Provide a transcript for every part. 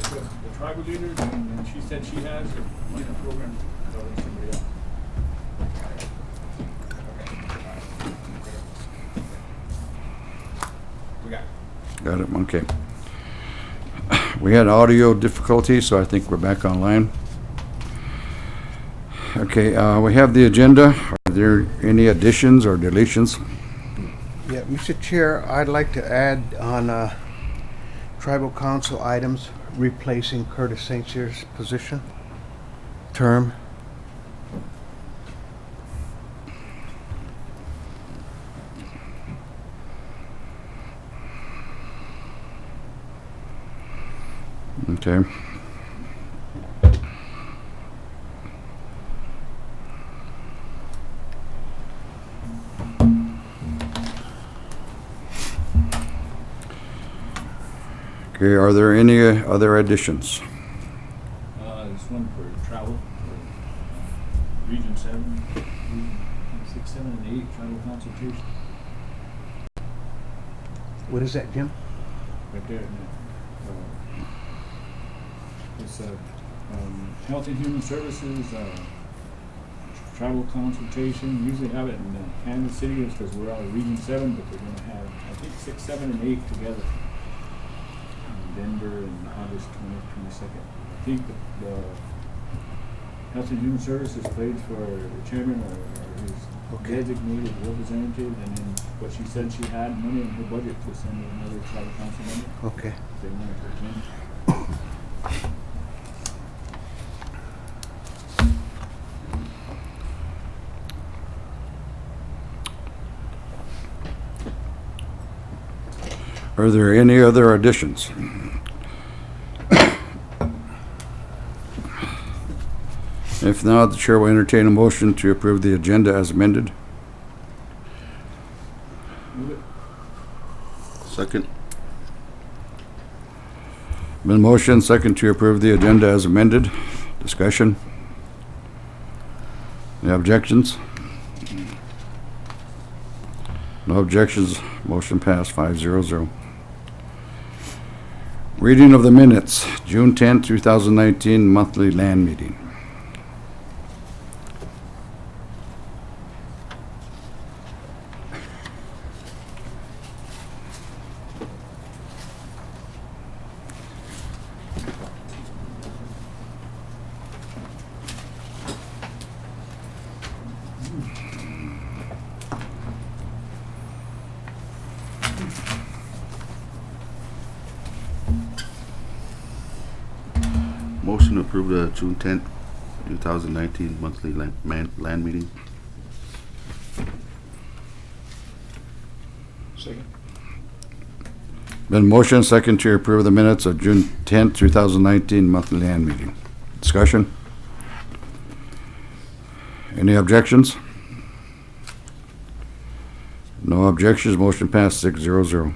the tribal leaders, and she said she has a program with somebody else. We got it. Got it, okay. We had audio difficulty, so I think we're back online. Okay, we have the agenda. Are there any additions or deletions? Yeah, Mr. Chair, I'd like to add on tribal council items replacing Curtis St. Cyr's position, term. Okay. Okay, are there any other additions? This one for travel, for Region 7, Region 6, 7, and 8, tribal consultation. What is that, Jim? Right there. It's Health and Human Services, tribal consultation. Usually have it in Kansas City because we're out of Region 7, but they're going to have, I think, 6, 7, and 8 together. Denver and August 20th, 22nd. I think the Health and Human Services plays for the chairman or his designated representative, and then what she said she had money in her budget to send another tribal council member. Okay. They wanted to attend. Are there any other additions? If not, the chair will entertain a motion to approve the agenda as amended. Move it. Second. Been motion second to approve the agenda as amended. Discussion? Any objections? No objections. Motion passed 5-0-0. Reading of the minutes, June 10, 2019, monthly land meeting. Motion to approve the June 10th, 2019 monthly land meeting. Second. Been motion second to approve the minutes of June 10, 2019 monthly land meeting. Discussion? Any objections? No objections. Motion passed 6-0-0.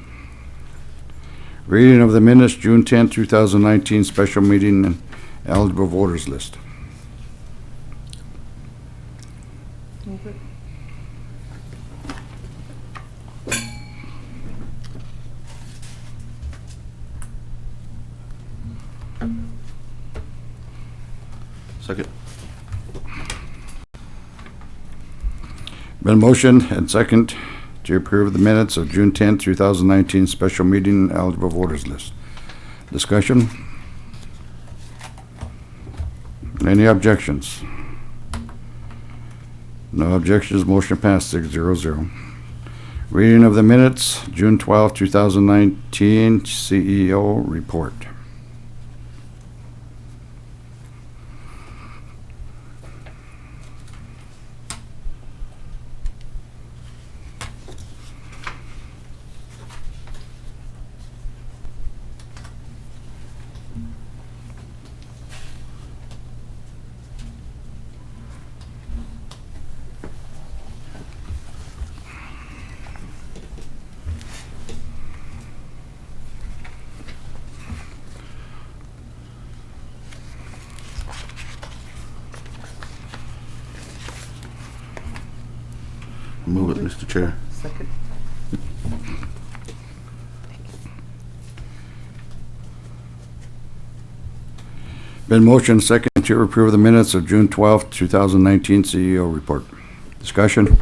Reading of the minutes, June 10, 2019 special meeting and eligible voters list. Move it. Second. Been motion and second to approve the minutes of June 10, 2019 special meeting and eligible voters list. Discussion? Any objections? No objections. Motion passed 6-0-0. Reading of the minutes, June 12, 2019 CEO report. Move it, Mr. Chair. Second. Been motion second to approve the minutes of June 12th, 2019 CEO report. Discussion?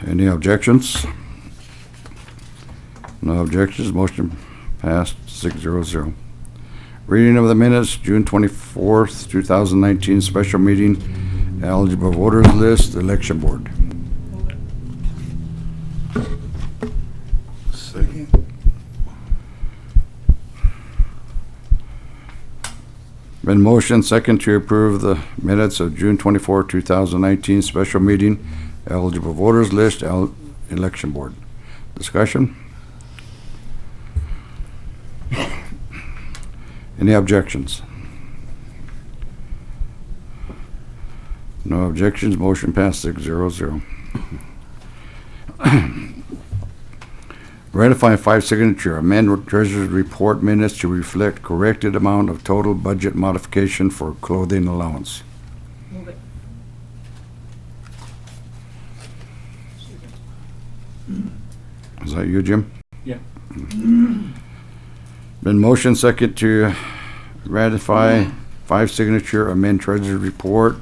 Any objections? No objections, motion passed 6-0. Reading of the minutes, June 24th, 2019 special meeting, eligible voters list, election board. Move it. Second. Been motion second to approve the minutes of June 24, 2019 special meeting, eligible voters list, election board. Discussion? Any objections? No objections, motion passed 6-0. Ratify 5 signature, amend treasurer's report minutes to reflect corrected amount of total budget modification for clothing allowance. Move it. Is that you, Jim? Yeah. Been motion second to ratify 5 signature, amend treasurer's report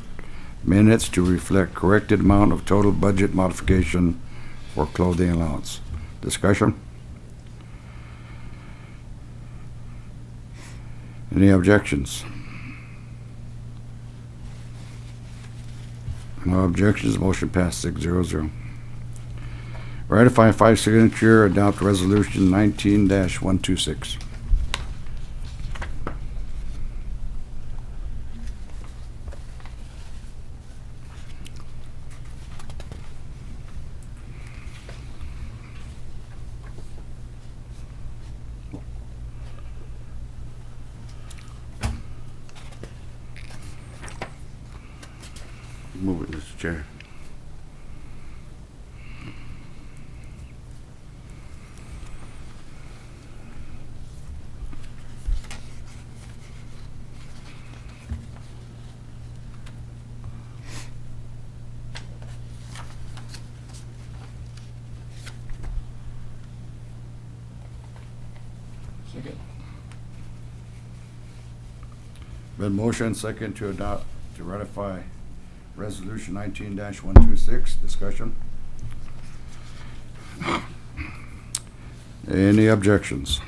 minutes to reflect corrected amount of total budget modification for clothing allowance. Discussion? Any objections? No objections, motion passed 6-0. Ratify 5 signature, adopt resolution 19-126. Move it, Mr. Chair. Second. Been motion second to adopt, to ratify resolution 19-126. Discussion? Any objections?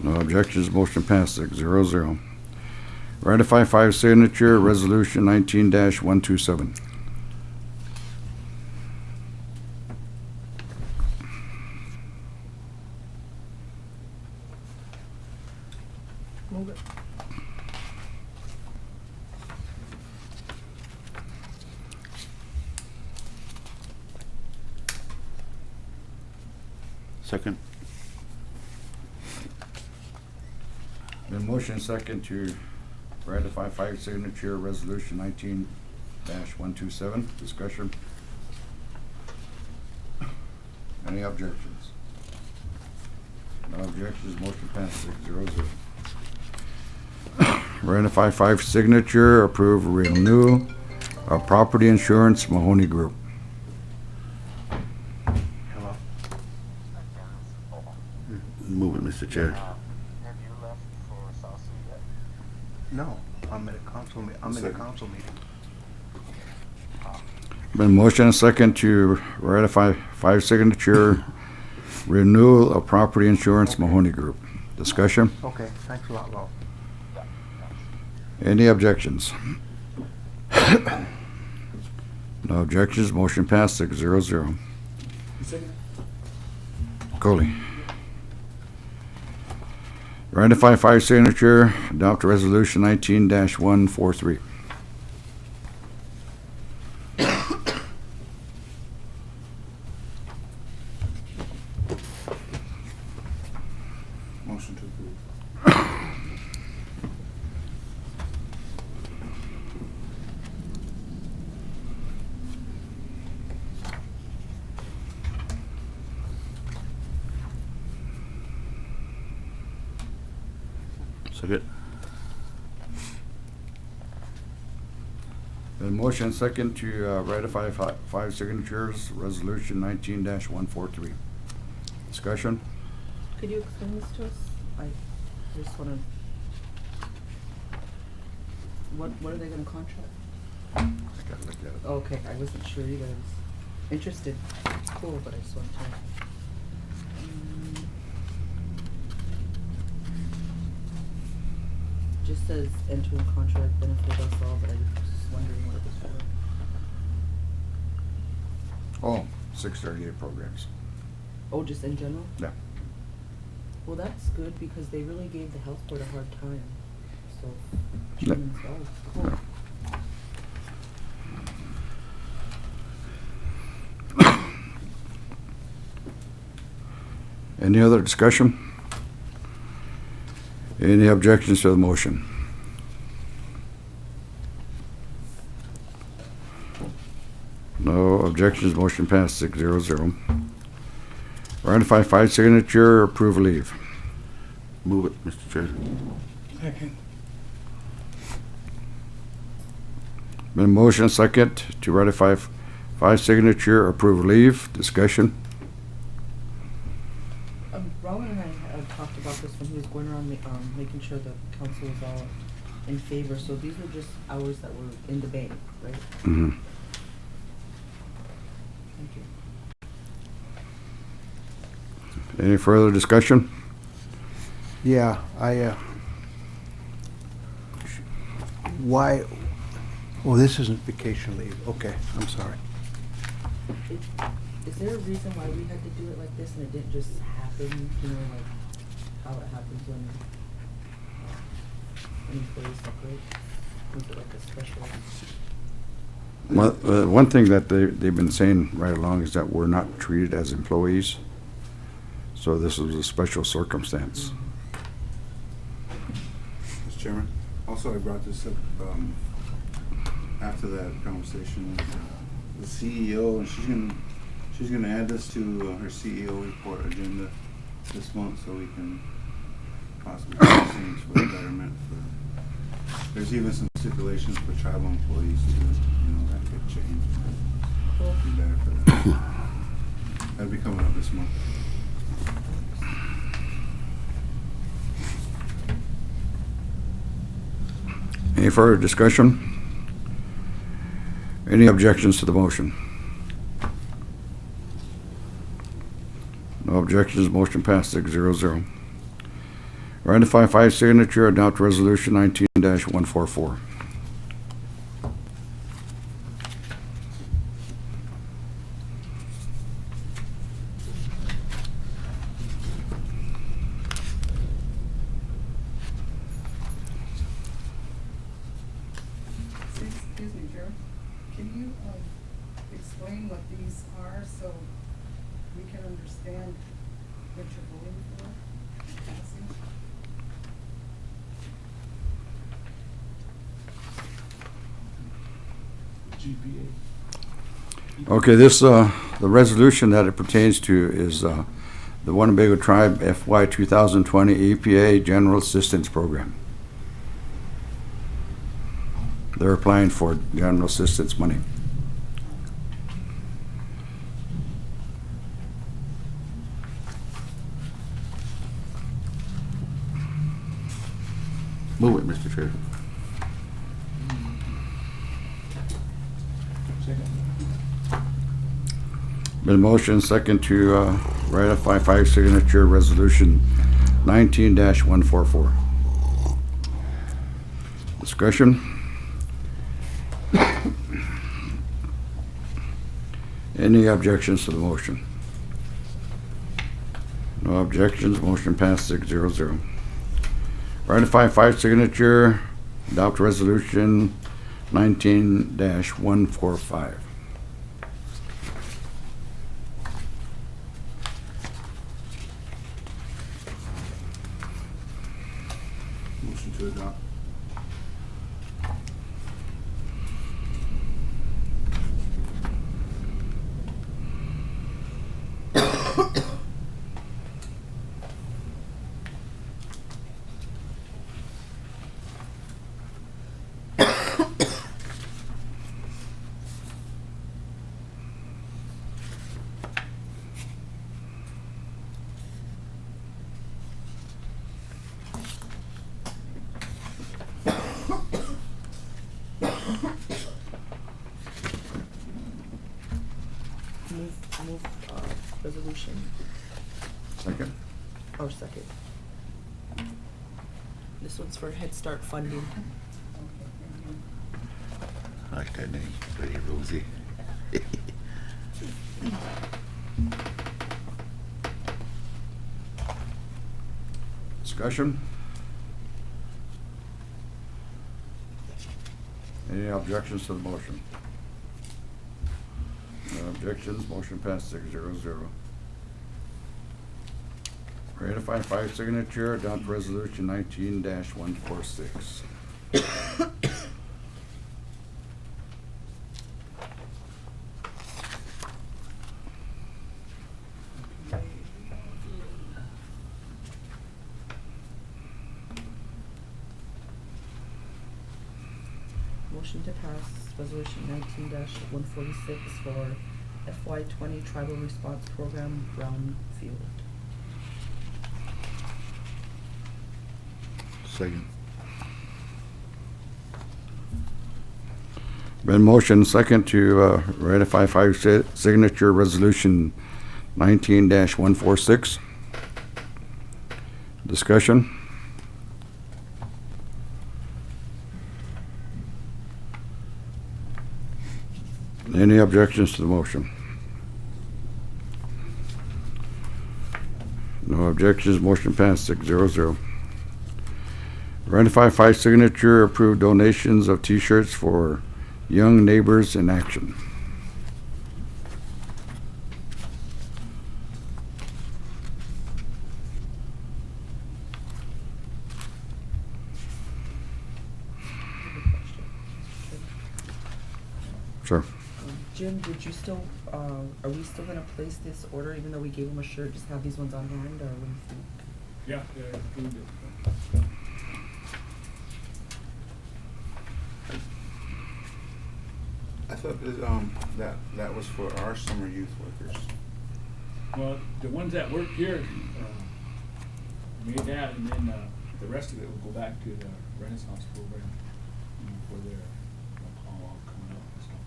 No objections, motion passed 6-0. Ratify 5 signature, resolution 19-127. Move it. Second. Been motion second to ratify 5 signature, resolution 19-127. Discussion? Any objections? No objections, motion passed 6-0. Ratify 5 signature, approve renewal of property insurance, Mahoney Group. Hello? Move it, Mr. Chair. Have you left for South Sioux yet? No, I'm at a council I'm in a Second. council meeting. Been motion second to ratify 5 signature, renewal of property insurance, Mahoney Group. Discussion? Okay, thanks a lot, Law. Any objections? No objections, motion passed 6-0. Second. Coley. Ratify 5 signature, adopt resolution 19-143. Motion to approve. Second. Been motion second to ratify 5 signatures, resolution 19-143. discussion? Could you explain this to us? I just wanna. What are they gonna contract? I gotta look at it. Okay, I wasn't sure either. I was interested. It's cool, but I just wanted to. Just says entering contract benefit us all, but I was just wondering what it was for. Oh, 638 programs. Oh, just in general? Yeah. Well, that's good because they really gave the health board a hard time. So, Yeah. Chairman as well. Cool. Yeah. Any other discussion? Any objections to the motion? No objections, motion passed 6-0. Ratify 5 signature, approve leave. Move it, Mr. Chair. Been a motion second to ratify 5 signature, approve leave. Discussion? Roland and I talked about this when he was going around making sure the council was all in favor. So these were just hours that were in the bank, right? Mm-hmm. Thank you. Any further discussion? Yeah, why, oh, this isn't vacation leave. Okay, I'm sorry. Is there a reason why we had to do it like this and it didn't just happen, you know, like how it happens when an employee separates? Was it like a special? Well, one thing that they've been saying right along is that we're not treated as employees. So this was a special circumstance. Mr. Chairman, also I brought this up after that conversation with the CEO, and she's gonna add this to her CEO report agenda this month, so we can possibly do things for the betterment. There's even some stipulations for tribal employees too, that could change. Cool. Be better for them. That'll be coming up this month. Any further discussion? Any objections to the motion? No objections, motion passed 6-0. Ratify 5 signature, adopt resolution 19-144. Excuse me, Chair. Can you explain what these are so we can understand what you're voting for? Passing? Okay, this, the resolution that it pertains to is the Winnebago Tribe FY 2020 EPA General Assistance Program. They're applying for general assistance money. Move it, Mr. Chair. Been motion second to ratify 5 signature resolution 19-144. Discussion? Any objections to the motion? No objections, motion passed 6-0. Ratify 5 signature, adopt resolution 19-145. Motion to adopt. resolution. Second. Or second. This one's for Head Start funding. Okay, thank you. I like that name, pretty Rosie. Discussion? Any objections to the motion? No objections, motion passed 6-0. Ratify 5 signature, adopt resolution 19-146. Motion to pass resolution 19-146 for FY20 Tribal Response Program Brownfield. Second. Been motion second to ratify 5 signature resolution 19-146. Discussion? Any objections to the motion? No objections, motion passed 6-0. Ratify 5 signature approved donations of T-shirts for Young Neighbors in Action. Sure. Jim, did you still, are we still gonna place this order even though we gave him a shirt, just have these ones on hand, or what do you think? Yeah, they approved it. I thought that was for our summer youth workers. Well, the ones that work here, made that, and then, the rest of it will go back to the Renaissance program, for their, call coming up and stuff.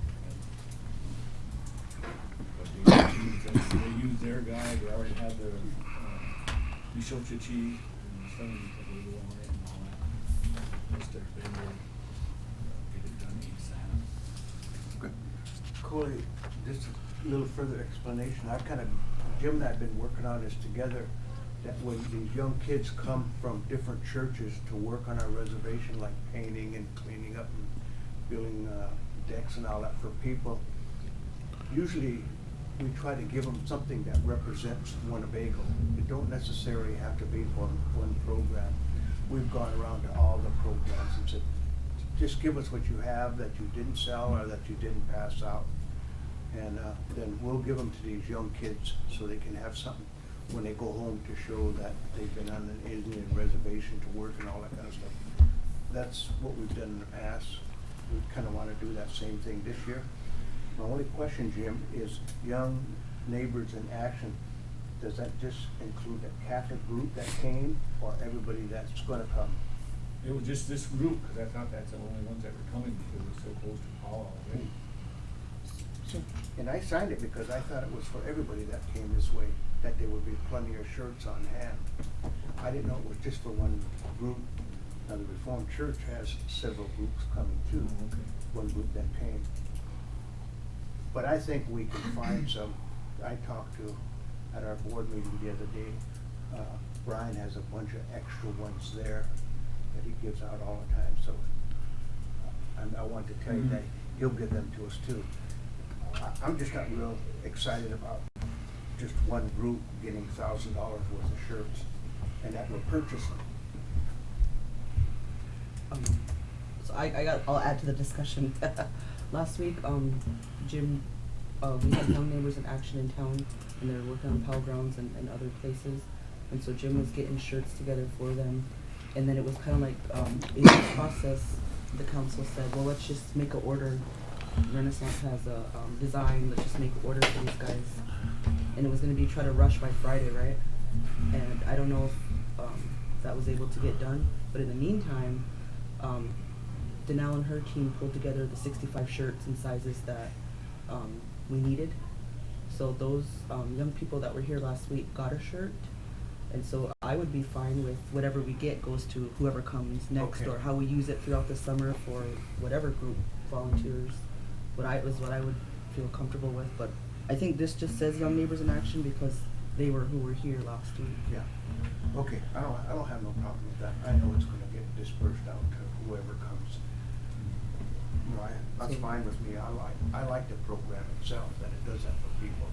But they use their guy, they already have their, Nishocha chief, and some of them that they go on it and all that. Just their thing, get it done ASAP. Cooley, just a little further explanation. Jim and I have been working on this together, that when these young kids come from different churches to work on our reservation, like painting and cleaning up and building decks and all that for people, usually we try to give them something that represents Winnebago. It don't necessarily have to be for one program. We've gone around to all the programs and said, just give us what you have that you didn't sell or that you didn't pass out. And then we'll give them to these young kids so they can have something when they go home to show that they've been on an Indian reservation to work and all that kind of stuff. That's what we've done in the past. We kind of want to do that same thing this year. My only question, Jim, is Young Neighbors in Action, does that just include the Catholic group that came or everybody that's going to come? It was just this group, because I thought that's the only ones that were coming, because it's so close to Paul already. And I signed it because I thought it was for everybody that came this way, that there would be plenty of shirts on hand. I didn't know it was just for one group. Now, the Reformed Church has several groups coming too. Oh, okay. One group that came. But I think we can find some. I talked to, at our board meeting the other day, Brian has a bunch of extra ones there that he gives out all the time, so I want to tell you that he'll give them to us too. I'm just not real excited about just one group getting $1,000 worth of shirts and that we're purchasing. So I'll add to the discussion. Last week, Jim, we had Young Neighbors in Action in town, and they were working on Powell Grounds and other places. And so Jim was getting shirts together for them. And then it was kind of like, in the process, the council said, well, let's just make an order. Renaissance has a design, let's just make an order for these guys. And it was going to be try to rush by Friday, right? And I don't know if that was able to get done. But in the meantime, Danelle and her team pulled together the 65 shirts and sizes that we needed. So those, young people that were here last week got a shirt. And so I would be fine with whatever we get goes to whoever comes next, Okay. or how we use it throughout the summer for whatever group volunteers. What I would feel comfortable with, but I think this just says Young Neighbors in Action because they were who were here last week. Yeah, okay, I don't have no problem with that. I know it's gonna get dispersed out to whoever comes. You know, that's So- fine with me. I like the program itself, that it does that for people.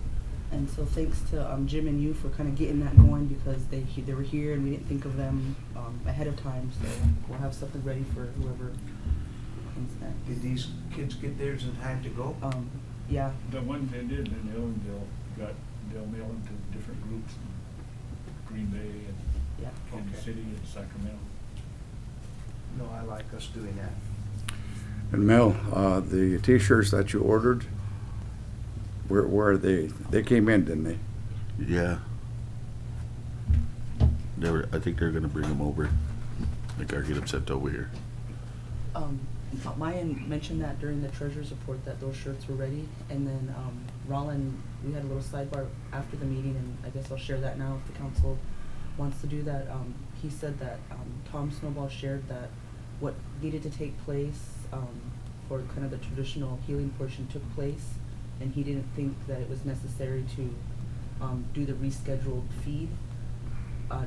And so thanks to Jim and you for kind of getting that going because they were here and we didn't think of them ahead of time. So we'll have something ready for whoever comes next. Did these kids get theirs in time to go? Yeah. The ones they did, then they'll mail them to different groups in Green Bay and Yeah. Kansas Okay. City and Sacramento. No, I like us doing that. And Mel, the T-shirts that you ordered, where are they? They came in, didn't they? Yeah. I think they're gonna bring them over. Like, or get them sent over here. Mayan mentioned that during the treasurer's report that those shirts were ready, and then Roland, we had a little sidebar after the meeting, and I guess I'll share that now if the council wants to do that. He said that Tom Snowball shared that what needed to take place for kind of the traditional healing portion took place, and he didn't think that it was necessary to do the rescheduled feed.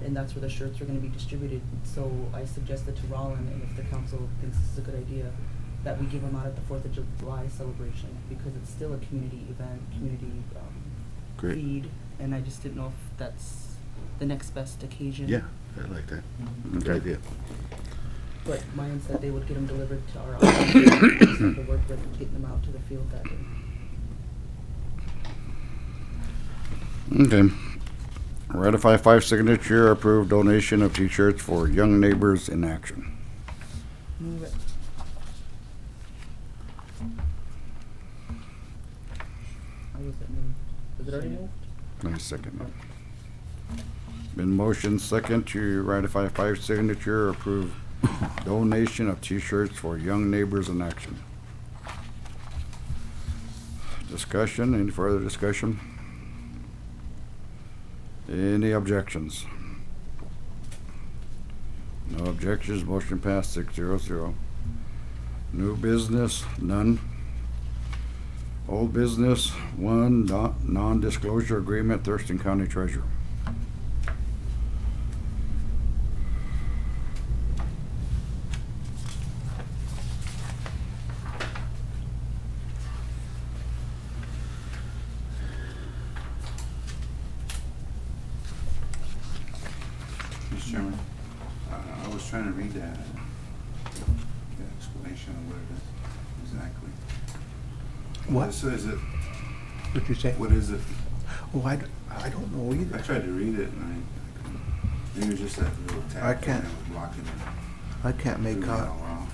And that's where the shirts are gonna be distributed. So I suggested to Roland, and if the council thinks this is a good idea, that we give them out at the 4th of July celebration, because it's still a community event, community Great. feed, and I just didn't know if that's the next best occasion. Yeah, I like that. Good Okay. idea. But Mayan said they would get them delivered to our office, so we'll work with getting them out to the field that day. Okay. Ratify 5 signature approved donation of T-shirts for Young Neighbors in Action. Move it. How was it moved? Was it already moved? Nice second. Been motion second to ratify 5 signature approved donation of T-shirts for Young Neighbors in Action. Discussion, any further discussion? Any objections? No objections, motion passed 6-0. New business, none. Old business, 1, non-disclosure agreement, Thurston County Treasurer. Mr. Chairman, I was trying to read that explanation of what it is exactly. What? So is it, What'd you say? what is it? Oh, I don't know I either. tried to read it and I couldn't. Maybe it was just that little tab. I can't- that was blocking it. I can't make Threw me out. all off.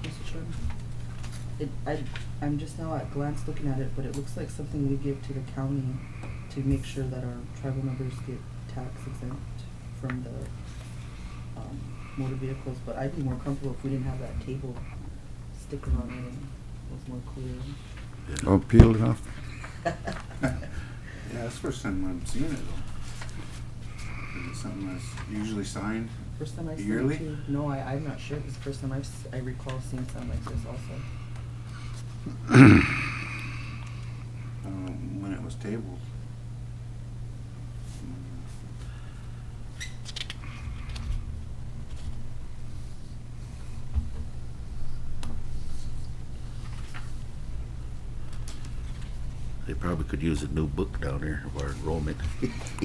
Mr. Chairman? I'm just now at glance looking at it, but it looks like something we give to the county to make sure that our tribal members get tax exempt from the motor vehicles, but I'd be more comfortable if we didn't have that table sticker on it and was more clear. Oh, peeled it off? Yeah, that's the first time I'm seeing it though. Is it something that's usually signed? First time I've seen Yearly? it too. No, I'm not sure. This is the first time I recall seeing something like this also. When it was tabled. They probably could use a new book down there of our enrollment.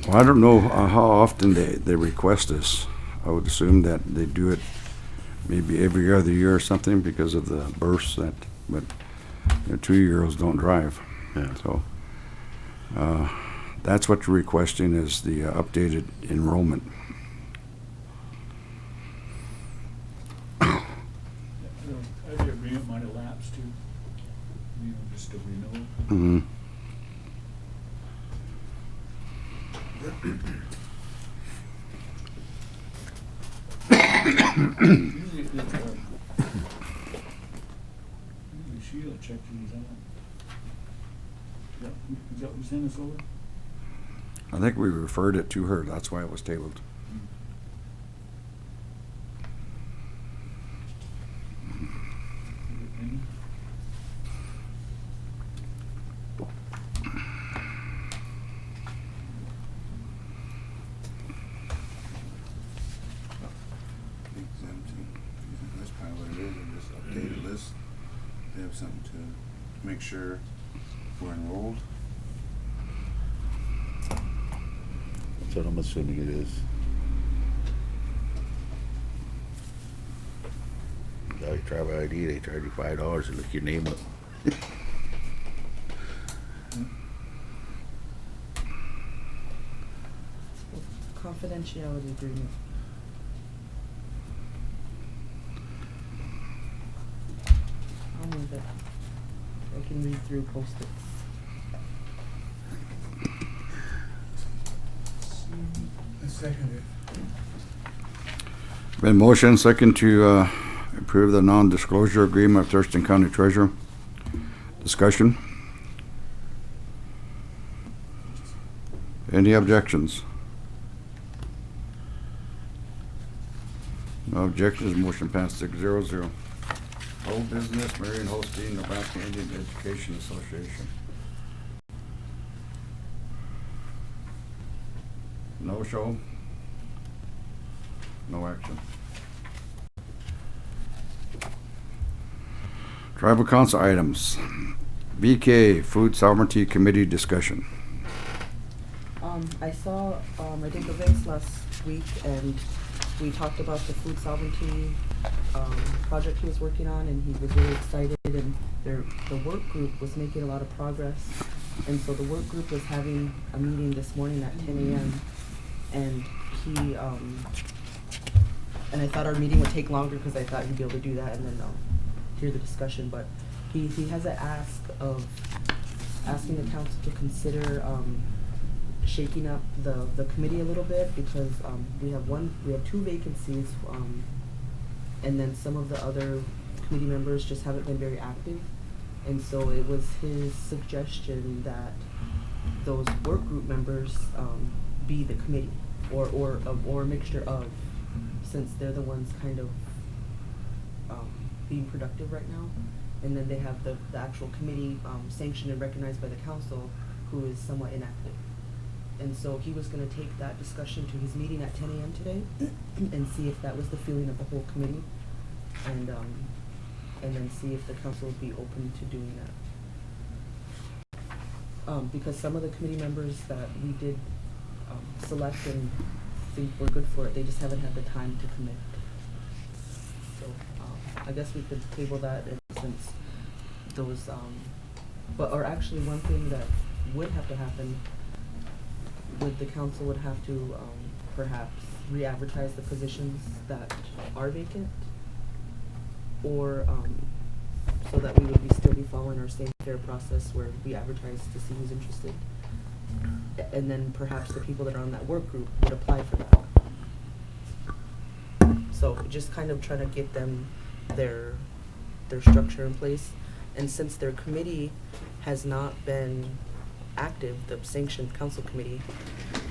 Well, I don't know how often they request this. I would assume that they do it maybe every other year or something because of the bursts that, but 2-year-olds don't drive. Yeah. So, that's what you're requesting is the updated enrollment. The agreement might elapse too, just a renewal. Mm-hmm. Usually it's, usually Sheila checks these out. Is that what you sent us over? I think we referred it to her, that's why it was tabled. Exempting. Yeah, that's probably what it is, they just updated list. They have something to make sure we're enrolled. That's what I'm assuming it is. Now you travel ID, they charge you $5 to look your name up. Confidentiality agreement. I'll move it. I can read through post-its. I second it. Been motion second to approve the non-disclosure agreement of Thurston County Treasurer. Discussion? Any objections? No objections, motion passed 6-0. Old business, Marion Holstein, Nebraska Indian Education Association. No show? No action. Tribal Council items. BK, Food Sovereignty Committee discussion. I saw, I think events last week, and we talked about the food sovereignty, project he was working on, and he was really excited, and the work group was making a lot of progress. And so the work group was having a meeting this morning at 10 a.m. and he, and I thought our meeting would take longer because I thought he'd be able to do that and then, hear the discussion, but he has an ask of asking the council to consider, shaking up the committee a little bit because, we have two vacancies, and then some of the other committee members just haven't been very active. And so it was his suggestion that those work group members, be the committee or a mixture of, since they're the ones kind of, being productive right now. And then they have the actual committee, sanctioned and recognized by the council, who is somewhat inactive. And so he was gonna take that discussion to his meeting at 10 a.m. today and see if that was the feeling of the whole committee. And then see if the council would be open to doing that. Because some of the committee members that we did, select and think were good for it, they just haven't had the time to commit. So, I guess we could table that and since those, or actually one thing that would have to happen with the council would have to, perhaps re-advertise the positions that are vacant, or, so that we would still be following our same fair process where we advertise to see who's interested. And then perhaps the people that are on that work group would apply for that. So just kind of trying to get them their structure in place. And since their committee has not been active, the sanctioned council committee,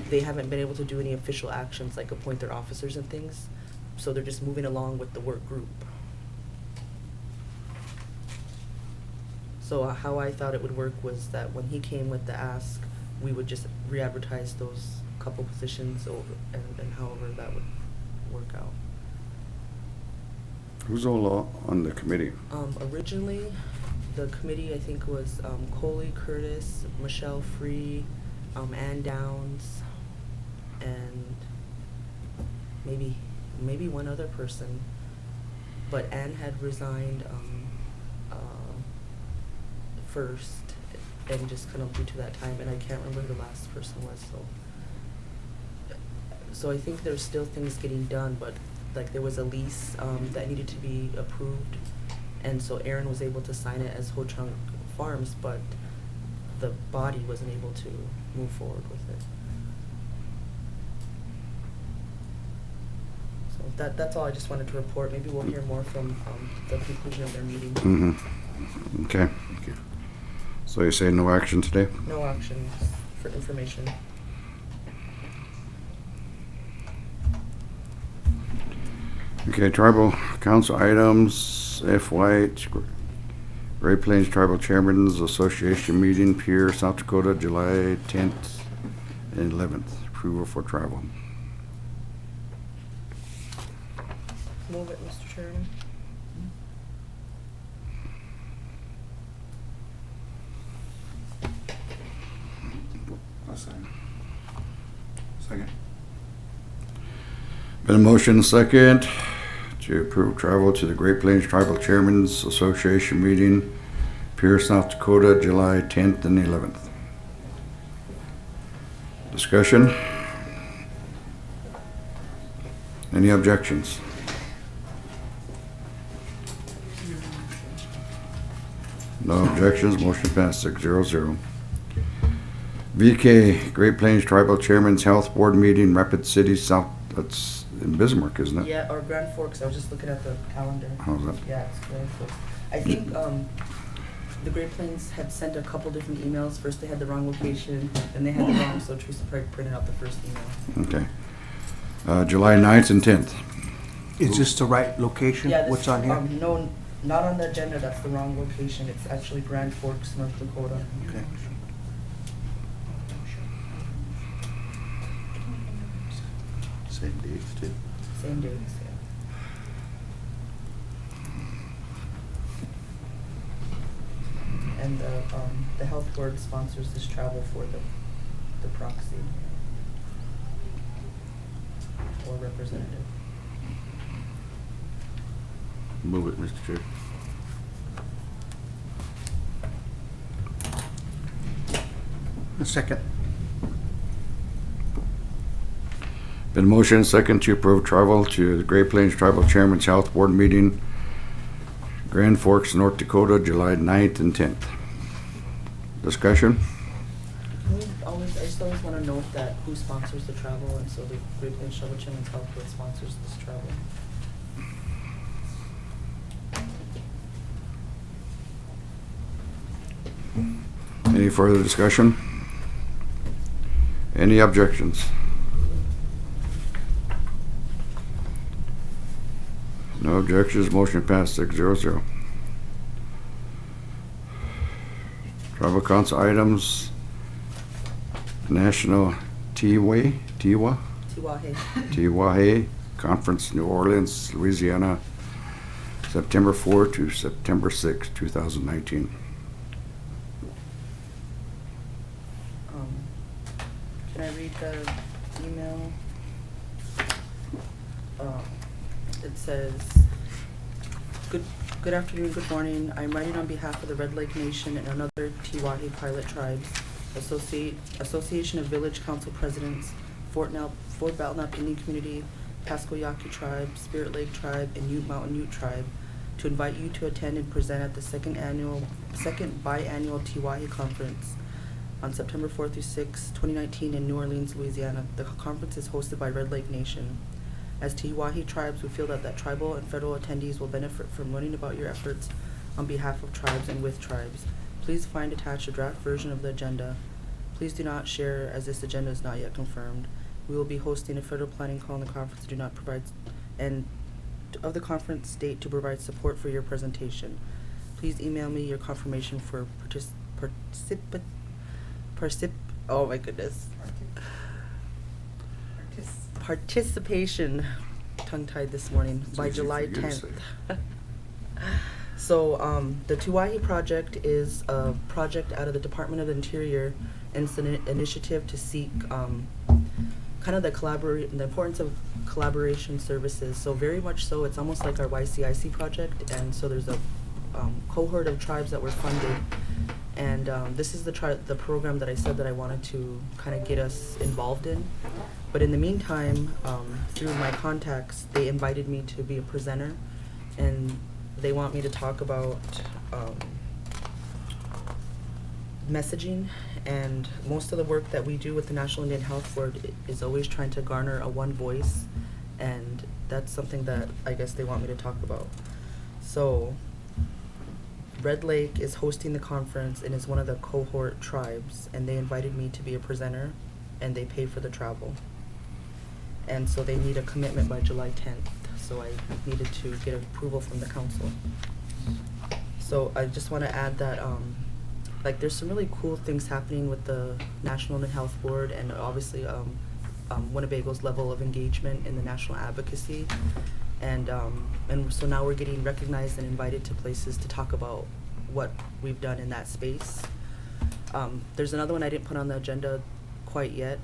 they haven't been able to do any official actions like appoint their officers and things. So they're just moving along with the work group. So how I thought it would work was that when he came with the ask, we would just re-advertise those couple positions over and however that would work out. Who's all on the committee? Originally, the committee I think was Coley Curtis, Michelle Free, Ann Downs, and maybe one other person. But Ann had resigned first, and just kind of due to that time, and I can't remember who the last person was. So I think there's still things getting done, but like there was a lease that needed to be approved, and so Aaron was able to sign it as Ho Chunk Farms, but the body wasn't able to move forward with it. That's all I just wanted to report. Maybe we'll hear more from the conclusion of their meeting. Mm-hmm. Okay. Thank you. So you say no action today? No actions for information. Okay, tribal council items, FY Great Plains Tribal Chairman's Association meeting, Pierre, South Dakota, July 10th and 11th. Approval for travel. Move it, Mr. Chairman. I'll sign. Second. Been a motion second to approve travel to the Great Plains Tribal Chairman's Association meeting, Pierre, South Dakota, July 10th and 11th. Discussion? Any objections? No objections, motion passed 6-0. VK, Great Plains Tribal Chairman's Health Board meeting, Rapid City, South, that's in Bismarck, isn't it? Yeah, or Grand Forks. I was just looking at the calendar. How's that? Yeah, it's Grand Forks. I think the Great Plains had sent a couple different emails. First they had the wrong location, then they had the wrong, so Teresa probably printed out the first email. Okay. July 9th and 10th. Is this the right location? Yeah, this, What's on here? no, not on the agenda. That's the wrong location. It's actually Grand Forks, North Dakota. Okay. Same dates too. Same dates, yeah. And the health board sponsors this travel for the proxy or representative. Move it, Mr. Chair. A second. Been motion second to approve travel to the Great Plains Tribal Chairman's Health Board meeting, Grand Forks, North Dakota, July 9th and 10th. Discussion? I just always want to note that who sponsors the travel, and so the Great Plains Tribal Chairman's Health Board sponsors this travel. Any further discussion? Any objections? No objections, motion passed 6-0. Tribal Council items, National Tiwahe Tiwahe. Conference, New Orleans, Louisiana, September 4 to September 6, 2019. Can I read the email? It says, Good afternoon, good morning. I'm writing on behalf of the Red Lake Nation and another Tiwahe Pilot Tribes, Association of Village Council Presidents, Fort Belknap Indian Community, Pasco Yaqui Tribe, Spirit Lake Tribe, and Ute Mountain Ute Tribe to invite you to attend and present at the second biannual Tiwahe Conference on September 4 through 6, 2019 in New Orleans, Louisiana. The conference is hosted by Red Lake Nation. As Tiwahe tribes, we feel that tribal and federal attendees will benefit from learning about your efforts on behalf of tribes and with tribes. Please find attached a draft version of the agenda. Please do not share, as this agenda is not yet confirmed. We will be hosting a federal planning call on the conference do not provide and of the conference date to provide support for your presentation. Please email me your confirmation for oh my goodness. Participation, tongue-tied this morning, It's by easy July for you to 10th. say. So, the Tiwahe project is a project out of the Department of the Interior, and it's an initiative to seek, kind of the importance of collaboration services. So very much so, it's almost like our YCIC project, and so there's a cohort of tribes that were funded, and this is the program that I said that I wanted to kind of get us involved in. But in the meantime, through my contacts, they invited me to be a presenter, and they want me to talk about messaging. And most of the work that we do with the National Indian Health Board is always trying to garner a one voice and that's something that I guess they want me to talk about. So, Red Lake is hosting the conference and is one of the cohort tribes, and they invited me to be a presenter, and they pay for the travel. And so they need a commitment by July 10th, so I needed to get approval from the council. So I just want to add that, like, there's some really cool things happening with the National Women's Health Board, and obviously Winnebago's level of engagement in the national advocacy. And so now we're getting recognized and invited to places to talk about what we've done in that space. There's another one I didn't put on the agenda quite yet,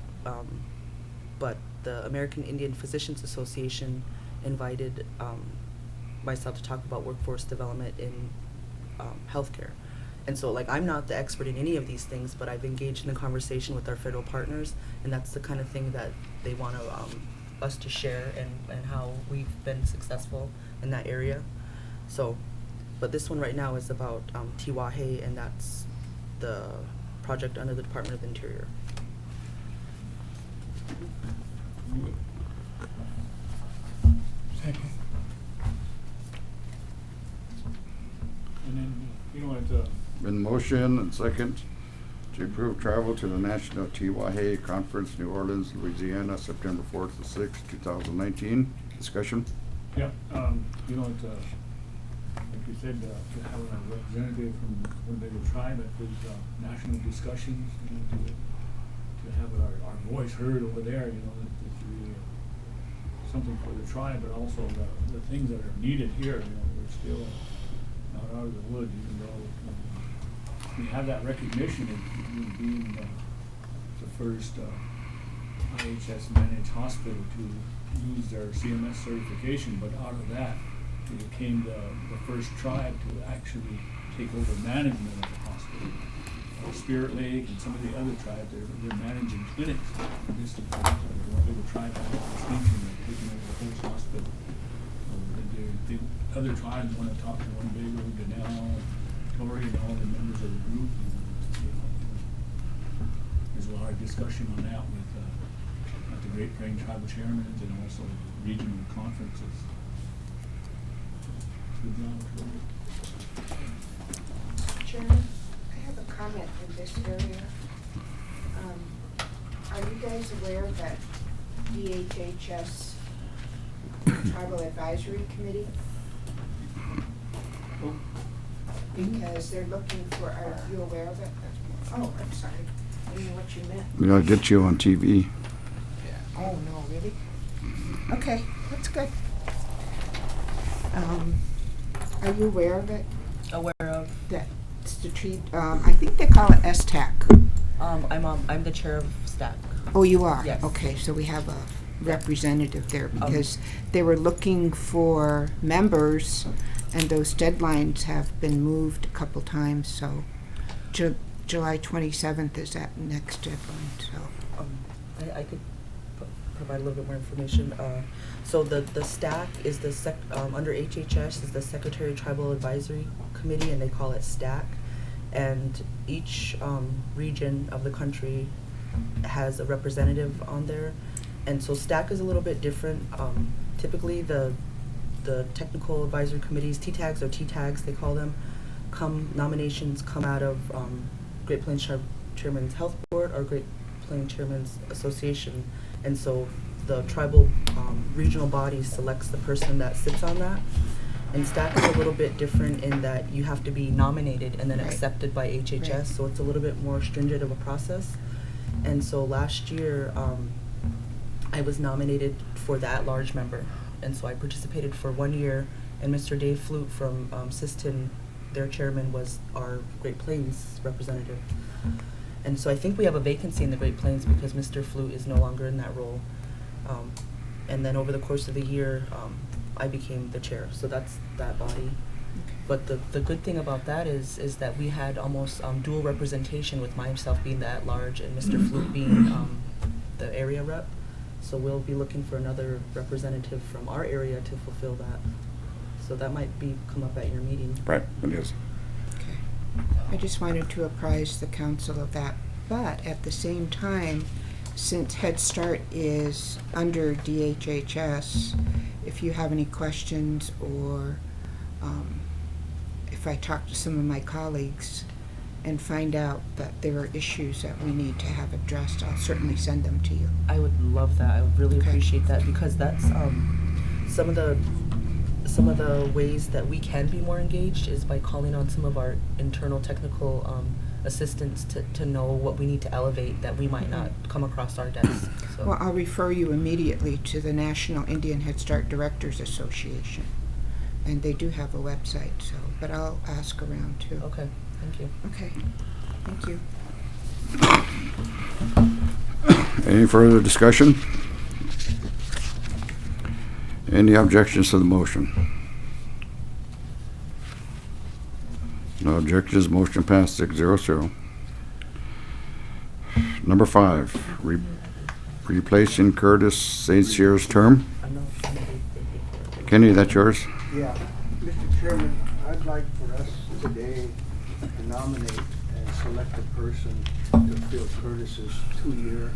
but the American Indian Physicians Association invited myself to talk about workforce development in healthcare. And so, like, I'm not the expert in any of these things, but I've engaged in the conversation with our federal partners, and that's the kind of thing that they want to us to share, and how we've been successful in that area. So, but this one right now is about Tiwahe, and that's the project under the Department of the Interior. Second. And then, you know, Been motion and second to approve travel to the National Tiwahe Conference, New Orleans, Louisiana, September 4th to 6th, 2019. Discussion? yeah, you know, like you said, to have a representative from Winnebago tribe at these national discussions, you know, to have our voice heard over there, you know, it's really something for the tribe, but also the things that are needed here, you know, we're still not out of the woods, even though we have that recognition of being the first IHS managed hospital to use their CMS certification, but out of that, we became the first tribe to actually take over management of the hospital. Spirit Lake and some of the other tribes, they're managing clinics. This is the tribe has a distinction of taking over the whole hospital. So the other tribes want to talk to Winnebago, Danelle, Tory, and all the members of the group. There's a lot of discussion on that with at the Great Plains Tribal Chairmen and also regional conferences. Good job, Tory. Chairman, I have a comment in this area. Are you guys aware that DHHS Tribal Advisory Committee? Because they're looking for, are you aware of it? Oh, I'm sorry. I didn't know what you meant. We gotta get you on TV. Oh, no, really? Okay, that's good. Are you aware of it? Aware of? That's the tree, I think they call it STAC. I'm the chair of STAC. Oh, you are? Yes. Okay, so we have a representative there because they were looking for members, and those deadlines have been moved a couple times, so July 27th is that next deadline, so. I could provide a little bit more information. So the STAC is the under HHS is the Secretary Tribal Advisory Committee, and they call it STAC. And each region of the country has a representative on there. And so STAC is a little bit different. Typically the technical advisory committees, TTAGs or TTAGs they call them, nominations come out of Great Plains Chairman's Health Board or Great Plains Chairman's Association. And so the tribal regional body selects the person that sits on that. And STAC is a little bit different in that you have to be nominated and then Right. accepted by HHS, Right. so it's a little bit more stringent of a process. And so last year, I was nominated for that large member. And so I participated for 1 year, and Mr. Dave Flute from Siston, their chairman, was our Great Plains representative. And so I think we have a vacancy in the Great Plains because Mr. Flute is no longer in that role. And then over the course of the year, I became the chair, so that's that body. But the good thing about that is that we had almost dual representation, with myself being the at-large and Mr. Flute being the area rep. So we'll be looking for another representative from our area to fulfill that. So that might come up at your meeting. Right, it is. Okay. I just wanted to apprise the council of that, but at the same time, since Head Start is under DHHS, if you have any questions or if I talk to some of my colleagues and find out that there are issues that we need to have addressed, I'll certainly send them to you. I would love that. I would really Okay. appreciate that, because that's some of the ways that we can be more engaged is by calling on some of our internal technical assistants to know what we need to elevate that we might not come across our desk. So Well, I'll refer you immediately to the National Indian Head Start Directors Association. And they do have a website, so, but I'll ask around too. okay, thank you. Okay, thank you. Any further discussion? Any objections to the motion? No objections, motion passed 6-0. Number 5, replacing Curtis St. Cyr's term. I know they Kenny, that's yours? Yeah, Mr. Chairman, I'd like for us today to nominate and select a person to fill Curtis's 2-year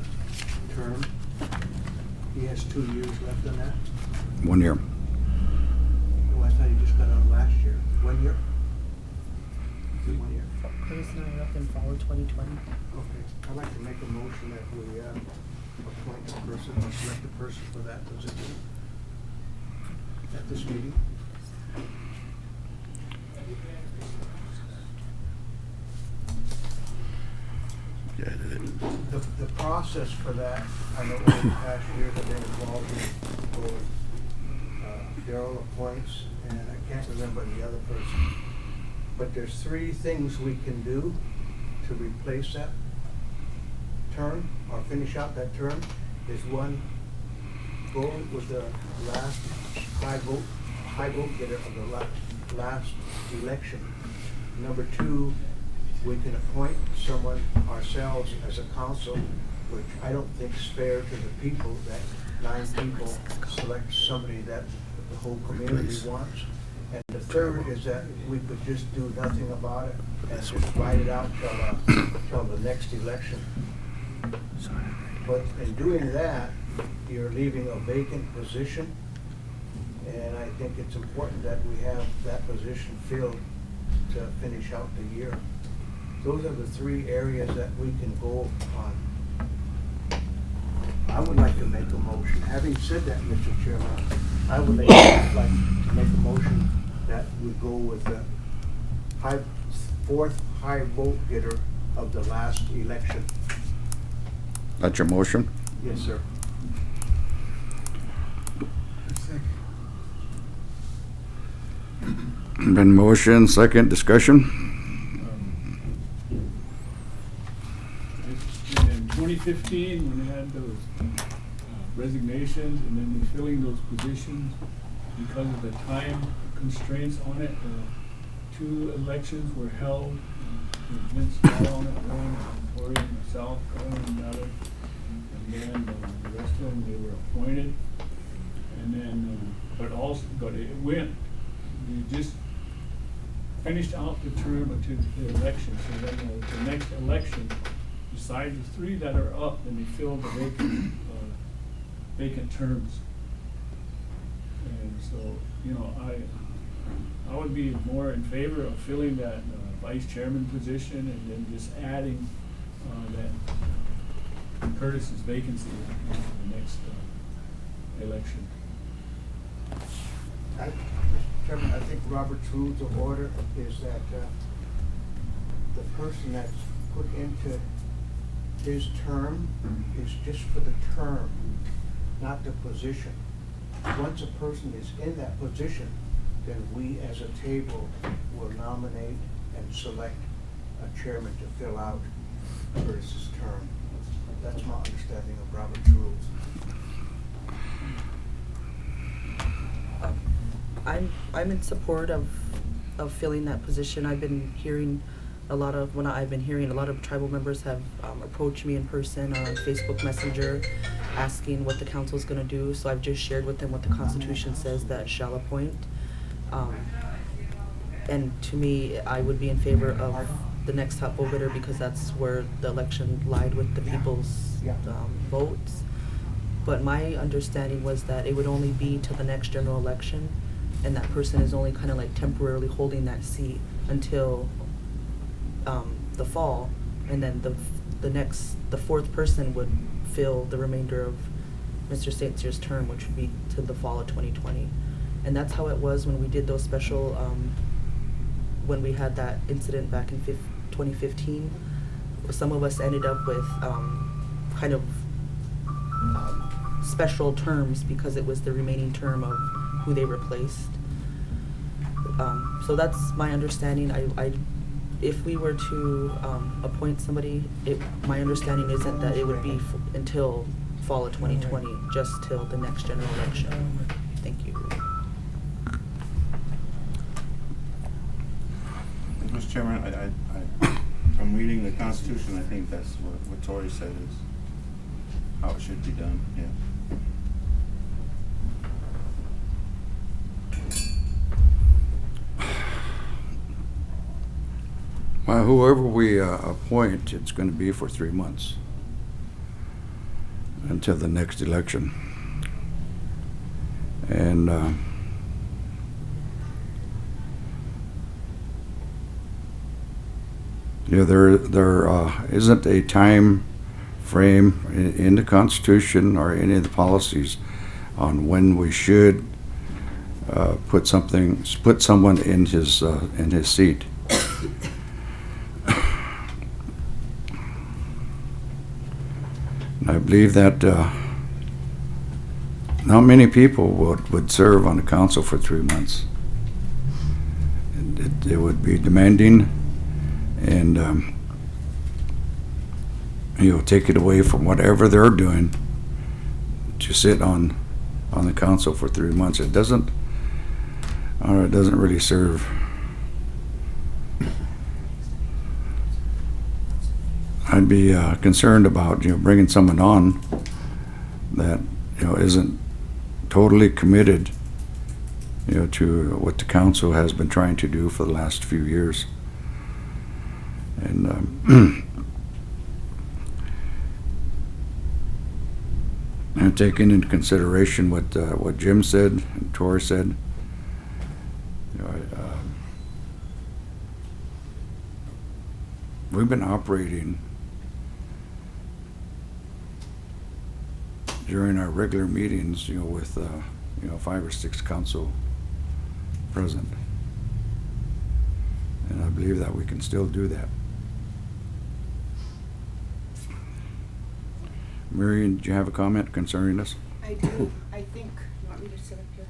term. He has 2 years left on that. 1 year. Oh, I thought he just got on last year. 1 year? Is it 1 year? Curtis and I are up in fall of 2020. Okay, I'd like to make a motion that we appoint a person, or select a person for that position at this meeting. Yeah, I did it. The process for that, I know over the past years I've been involved in, or Daryl appoints, and I can't remember the other person. But there's 3 things we can do to replace that term, or finish out that term. Is 1, go with the last high vote getter of the last election. Number 2, we can appoint someone ourselves as a council, which I don't think is fair to the people, that 9 people select somebody that the whole community wants. And the 3rd is that we could just do nothing about it and just ride it out till the next election. But in doing that, you're leaving a vacant position, and I think it's important that we have that position filled to finish out the year. Those are the 3 areas that we can go on. I would like to make a motion. Having said that, Mr. Chairman, I would like to make a motion that we go with the 4th high vote getter of the last election. That's your motion? Yes, sir. Been motion, second, discussion? In 2015, when they had those resignations and then they filling those positions, because of the time constraints on it, 2 elections were held. Vince got on it, Ron, Tori, and myself, Colin, and Mallory. And then the rest of them, they were appointed. And then, but it went, you just finished out the term until the election. So then the next election, besides the 3 that are up, then they fill the vacant terms. And so, you know, I would be more in favor of filling that vice chairman position and then just adding that Curtis's vacancy in the next election. Mr. Chairman, I think Robert's Rules of Order is that the person that's put into his term is just for the term, not the position. Once a person is in that position, then we as a table will nominate and select a chairman to fill out Curtis's term. That's my understanding of Robert's Rules. I'm in support of filling that position. I've been hearing a lot of tribal members have approached me in person or on Facebook Messenger asking what the council is going to do. So I've just shared with them what the Constitution says that shall appoint. And to me, I would be in favor of the next top vote getter because that's where the election lied with the people's Yeah. votes. But my understanding was that it would only be to the next general election, and that person is only kind of like temporarily holding that seat until the fall, and then the fourth person would fill the remainder of Mr. St. Cyr's term, which would be to the fall of 2020. And that's how it was when we did those special, when we had that incident back in 2015. Some of us ended up with kind of special terms because it was the remaining term of who they replaced. So that's my understanding. If we were to appoint somebody, my understanding isn't that it would be until fall of 2020, just till the next general election. Thank you. Mr. Chairman, from reading the Constitution, I think that's what Tori said is how it should be done, yeah. Well, whoever we appoint, it's going to be for 3 months until the next election. And there isn't a time frame in the Constitution or any of the policies on when we should put someone in his seat. I believe that not many people would serve on the council for 3 months. It would be demanding, and take it away from whatever they're doing to sit on the council for 3 months. It doesn't really serve. I'd be concerned about bringing someone on that isn't totally committed to what the council has been trying to do for the last few years. And and taking into consideration what Jim said and Tor said, we've been operating during our regular meetings, with 5 or 6 council present, and I believe that we can still do that. Marion, do you have a comment concerning this? I do. I think, you want me to sit up here?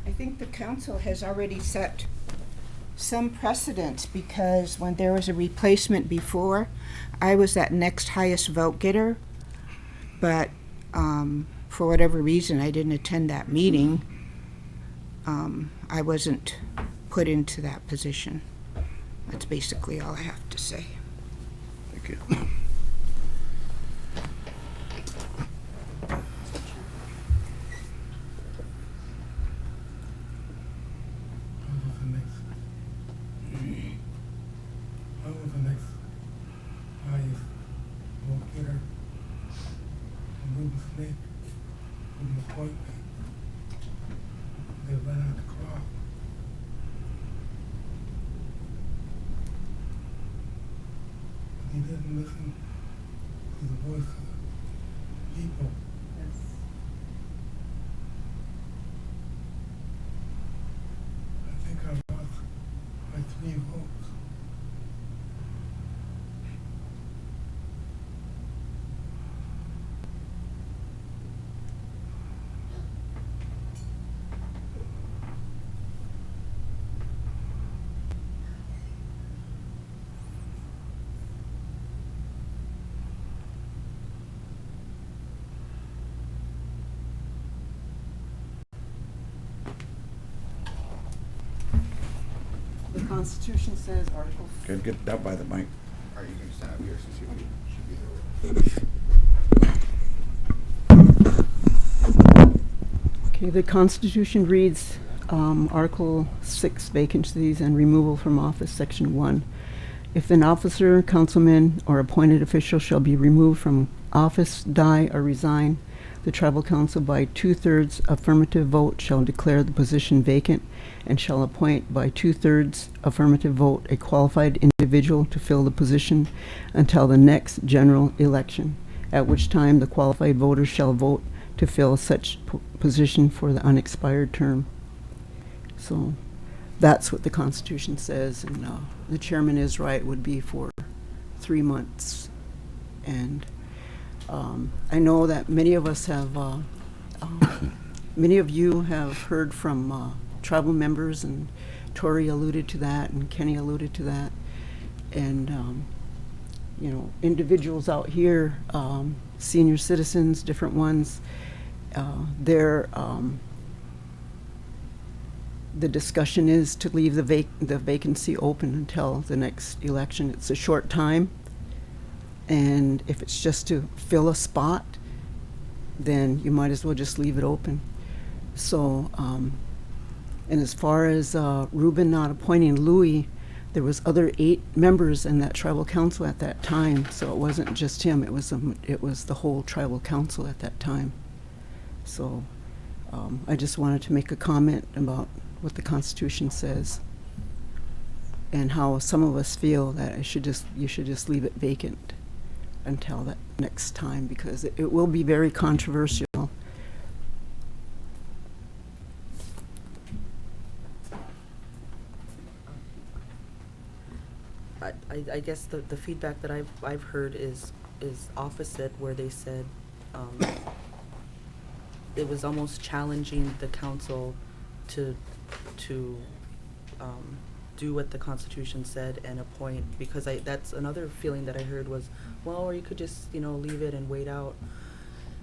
I think the council has already set some precedent, because when there was a replacement before, I was that next highest vote getter, but for whatever reason, I didn't attend that meeting. I wasn't put into that position. That's basically all I have to say. Thank you. They ran out the clock. He didn't listen to the voice of the people. Yes. I think I lost by 3 votes. The Constitution says Article. Get that by the mic. Are you gonna stand up here since you should be there? Okay, the Constitution reads, Article 6, vacancies and removal from office, Section 1. If an officer, councilman, or appointed official shall be removed from office, die, or resign, the tribal council by 2/3 affirmative vote shall declare the position vacant and shall appoint by 2/3 affirmative vote a qualified individual to fill the position until the next general election, at which time the qualified voters shall vote to fill such position for the unexpired term. So that's what the Constitution says, and the chairman is right, would be for 3 months. And I know that many of us have, many of you have heard from tribal members, and Tori alluded to that, and Kenny alluded to that. And, you know, individuals out here, senior citizens, different ones, the discussion is to leave the vacancy open until the next election. It's a short time, and if it's just to fill a spot, then you might as well just leave it open. So, and as far as Ruben not appointing Louis, there was other 8 members in that tribal council at that time, so it wasn't just him. It was the whole tribal council at that time. So, I just wanted to make a comment about what the Constitution says, and how some of us feel that you should just leave it vacant until that next time, because it will be very controversial. I guess the feedback that I've heard is opposite, where they said it was almost challenging the council to do what the Constitution said and appoint, because that's another feeling that I heard was, well, or you could just, you know, leave it and wait out.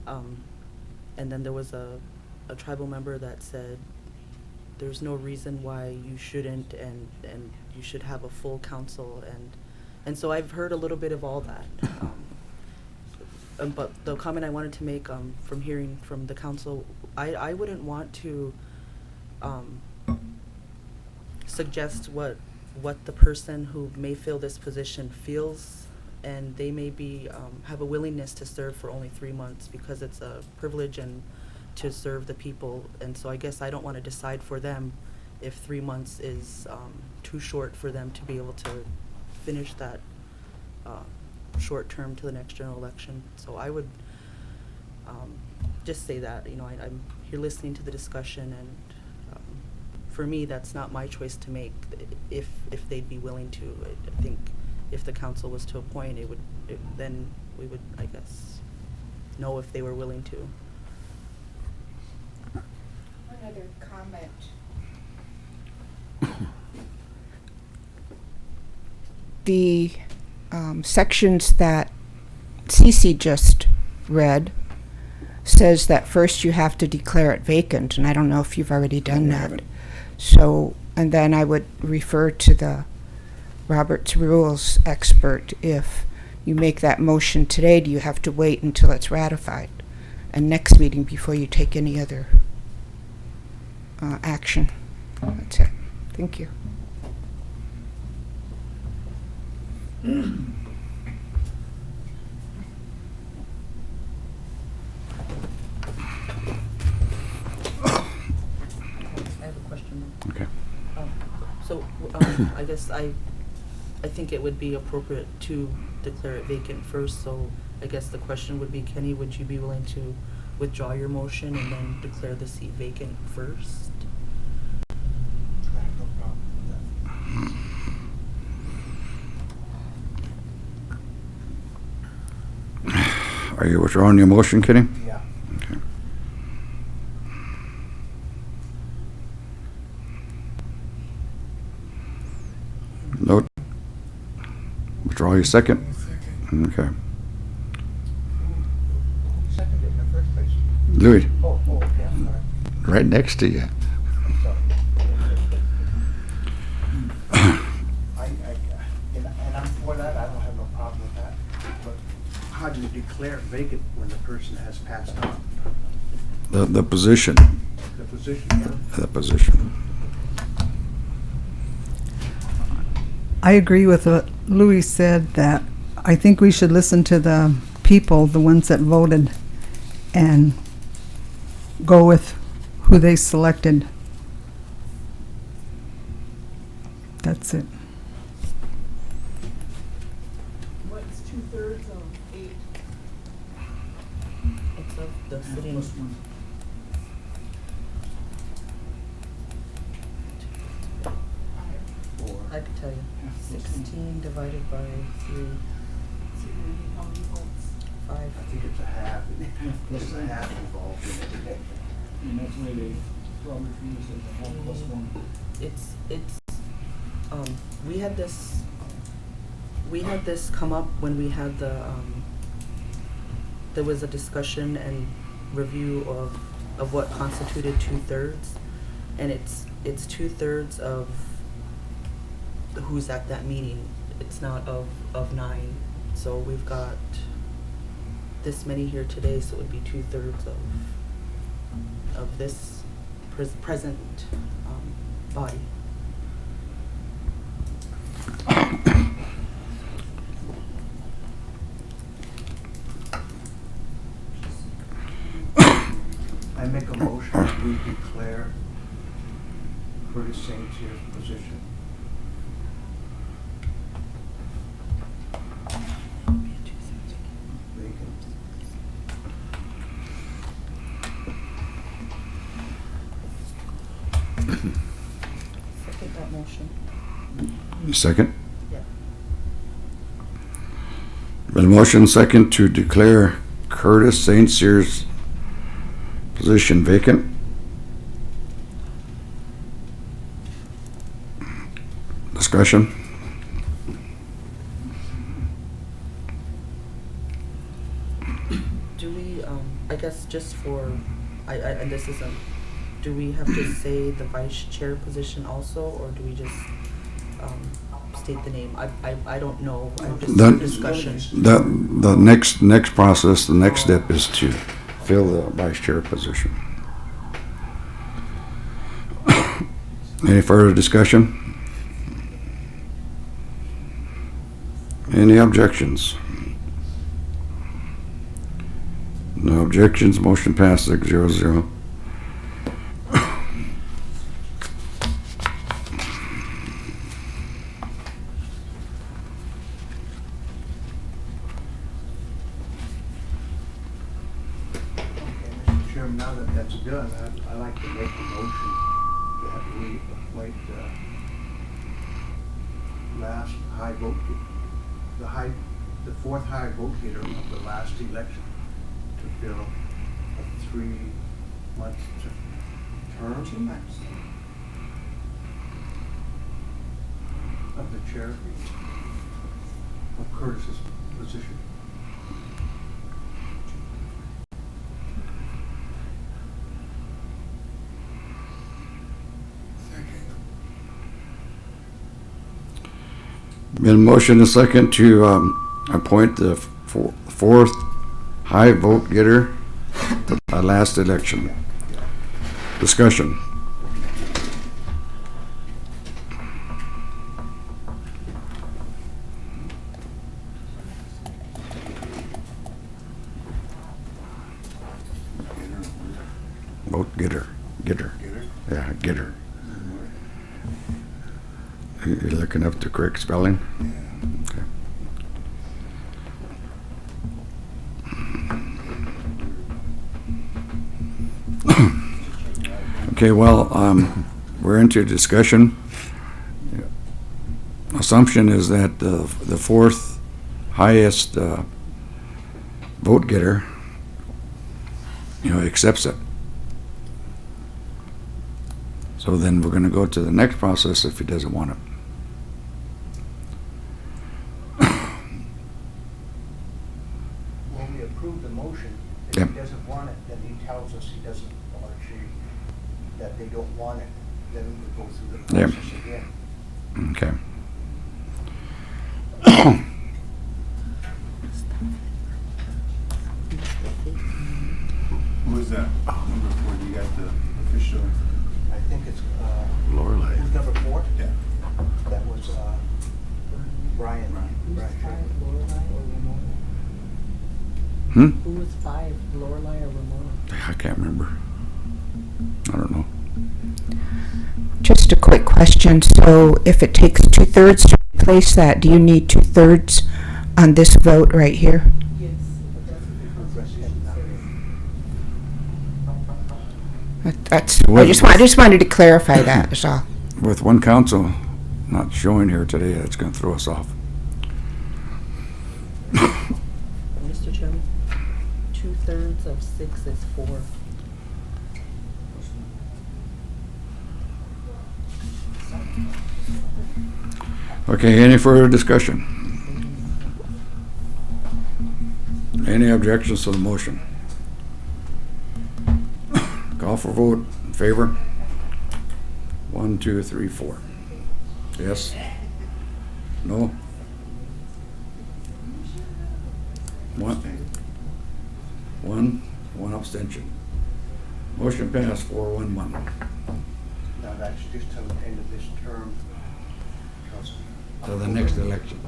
And then there was a tribal member that said there's no reason why you shouldn't, and you should have a full council, and so I've heard a little bit of all that. But the comment I wanted to make from hearing from the council, I wouldn't want to suggest what the person who may fill this position feels, and they may be have a willingness to serve for only 3 months, because it's a privilege and to serve the people. And so I guess I don't want to decide for them if 3 months is too short for them to be able to finish that short term to the next general election. So I would just say that, you know, I'm here listening to the discussion, and for me, that's not my choice to make if they'd be willing to. I think if the council was to appoint, then we would, I guess, know if they were willing to. One other comment. The sections that Cece just read says that first you have to declare it vacant, and I don't know if you've already done that. So, and then I would refer to the Robert's Rules expert. If you make that motion today, do you have to wait until it's ratified and next meeting before you take any other action? That's it. Thank you. I have a question. Okay. So I guess I think it would be appropriate to declare it vacant first. So I guess the question would be, Kenny, would you be willing to withdraw your motion and then declare the seat vacant first? I have no problem with that. Are you withdrawing your motion, Kenny? Yeah. Okay. Note. Withdraw your second. Okay. Who seconded it in the first place? Louis, Oh, okay, I'm sorry. right next to you. I'm sorry. And I'm for that, I don't have no problem with that. But how do you declare it vacant when the person has passed on? The position. The position, yeah? The position. I agree with Louis said that I think we should listen to the people, the ones that voted, and go with who they selected. That's it. What's 2/3 of 8? It's of the sitting. Plus one. Or, I could tell you. Yeah, plus one. 16 divided by 3. 5. I think it's a half, Plus there's a one. half involved in it. And that's why they, Robert Rules says a half plus one. It's we had this come up when we had there was a discussion and review of what constituted 2/3, and it's 2/3 of who's at that meeting. It's not of 9. So we've got this many here today, so it would be 2/3 of this present body. I make a motion that we declare Curtis St. Cyr position vacant. Second that motion. Second? Yeah. Been a motion second to declare Curtis St. Cyr's position vacant. Discussion? Do we, I guess just for, and this isn't, do we have to say the vice chair position also, or do we just, state the name? I don't know, I'm just That- discussion. The next process, the next step is to fill the vice chair position. Any further discussion? Any objections? No objections, motion passed 6-0. Okay, Mr. Chairman, now that that's done, I'd like to make a motion that we appoint last high vote, the fourth high vote getter of the last election to fill a 3-month term. 2 months. Of the chair of Curtis's position. Been motion and second to appoint the fourth high vote getter to the last election. Discussion. Vote getter. Getter. Yeah, getter. You're looking up the correct spelling? Okay. Okay, well, we're into discussion. Assumption is that the fourth highest vote getter, accepts it. So then we're gonna go to the next process if he doesn't want it. When we approve the motion, if Yep. he doesn't want it, then he tells us he doesn't, or she, that they don't want it, then we go through the Yep. process again. Okay. Who is that? Number 4, you got the official, I think it's, Lorelei. who's number 4? yeah. That was, Brian. Who was 5, Lorelai or Ramona? I can't remember. I don't know. Just a quick question. So if it takes 2/3 to replace that, do you need 2/3 on this vote right here? Yes, but that's what the Constitution says. That's, I just wanted to clarify that, is all. With one council not showing here today, that's gonna throw us off. Mr. Chairman, 2/3 of 6 is 4. Okay, any further discussion? Any objections to the motion? Call for vote. In favor? 1, 2, 3, 4. Yes? No? One abstention. Motion passed 4-1-1. Now, that's just till the end of this term. To the next election.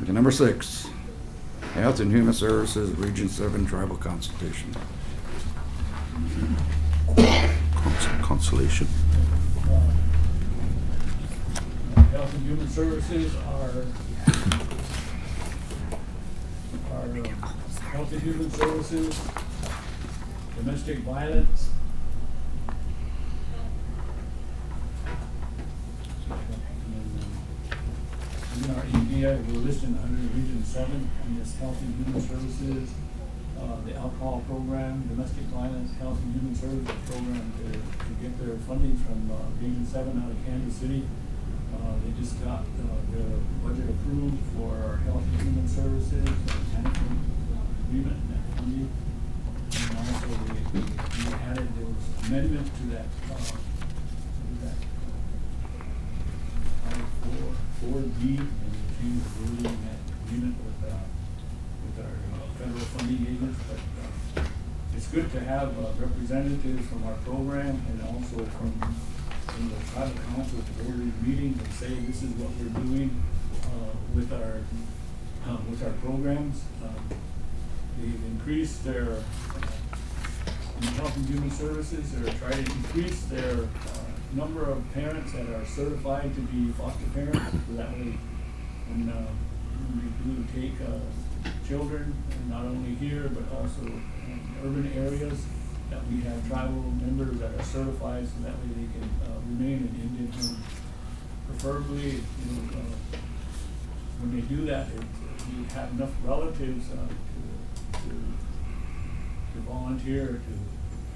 Okay, number 6, Health and Human Services, Region 7 Tribal Consultation. Consolation. Health and Human Services are Health and Human Services, domestic violence. In our EPA, we're listed under Region 7, and this Health and Human Services, the alcohol program, domestic violence, Health and Human Services program to get their funding from Region 7 out of Kansas City. They just got their budget approved for our Health and Human Services, management agreement, and that funding. And also we added, there was amendment to that, Four D, and we changed the wording in that agreement with our federal funding agents. But it's good to have representatives from our program and also from the tribal council to go to these meetings and say this is what we're doing with our programs. They've increased their in Health and Human Services. They're trying to increase their number of parents that are certified to be foster parents. So that way, when we do take children, not only here but also in urban areas, that we have tribal members that are certified, so that way they can remain in Indian home. Preferably, when they do that, we have enough relatives to volunteer to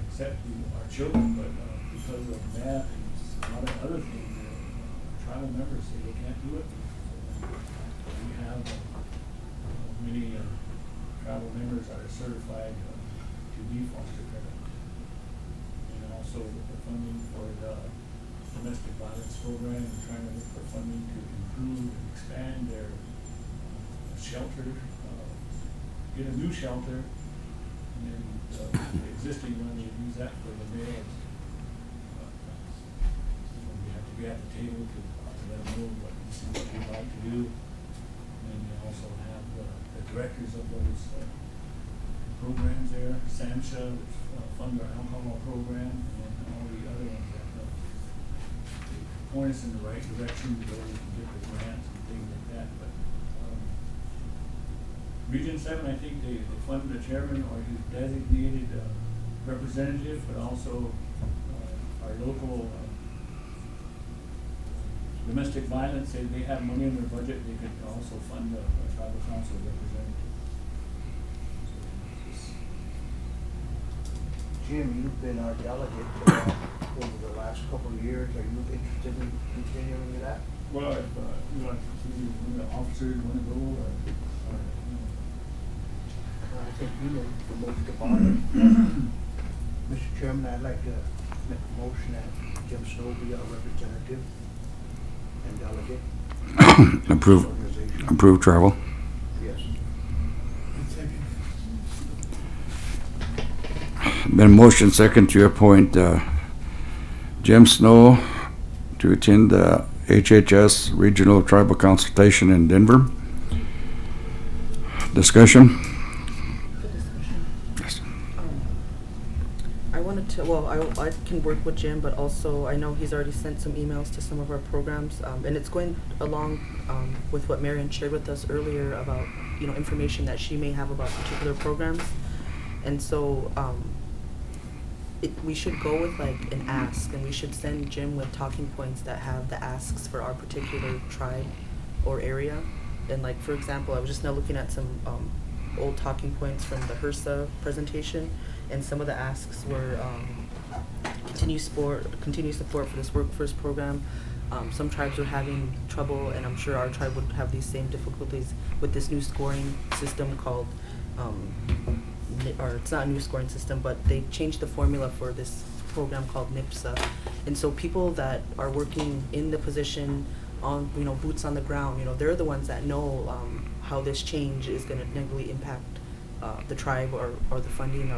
accept our children, but because of that and a lot of other things, tribal members say they can't do it. We have many tribal members that are certified to be foster parents. And also with the funding for the domestic violence program, we're trying to look for funding to improve and expand their shelter, get a new shelter, and then the existing one, we use that for the males. We have to be at the table to let them know what this is what we'd like to do. And we also have the directors of those programs there, SAMHSA, which fund our alcohol program, and all the other ones that point us in the right direction to go and get the grants and things like that. But Region 7, I think they fund the chairman or his designated representative, but also our local domestic violence, they have money in their budget, they could also fund a tribal council representative. Jim, you've been our delegate over the last couple of years. Are you interested in continuing with that? Well, if you want to see when the officers want to go, or I think you know the most about it. Mr. Chairman, I'd like to make a motion that Jim Snow be our representative and delegate. Approve travel. Yes. Been motion second to appoint Jim Snow to attend the HHS Regional Tribal Consultation in Denver. Discussion? Good discussion. Yes. I wanted to, well, I can work with Jim, but also I know he's already sent some emails to some of our programs, and it's going along with what Marion shared with us earlier about, you know, information that she may have about particular programs. And so we should go with like an ask, and we should send Jim with talking points that have the asks for our particular tribe or area. And like, for example, I was just now looking at some old talking points from the HRSA presentation, and some of the asks were continued support for this Work First program. Some tribes are having trouble, and I'm sure our tribe would have these same difficulties with this new scoring system called, or it's not a new scoring system, but they changed the formula for this program called NIPSA. And so people that are working in the position on, you know, boots on the ground, you know, they're the ones that know how this change is going to negatively impact the tribe or the funding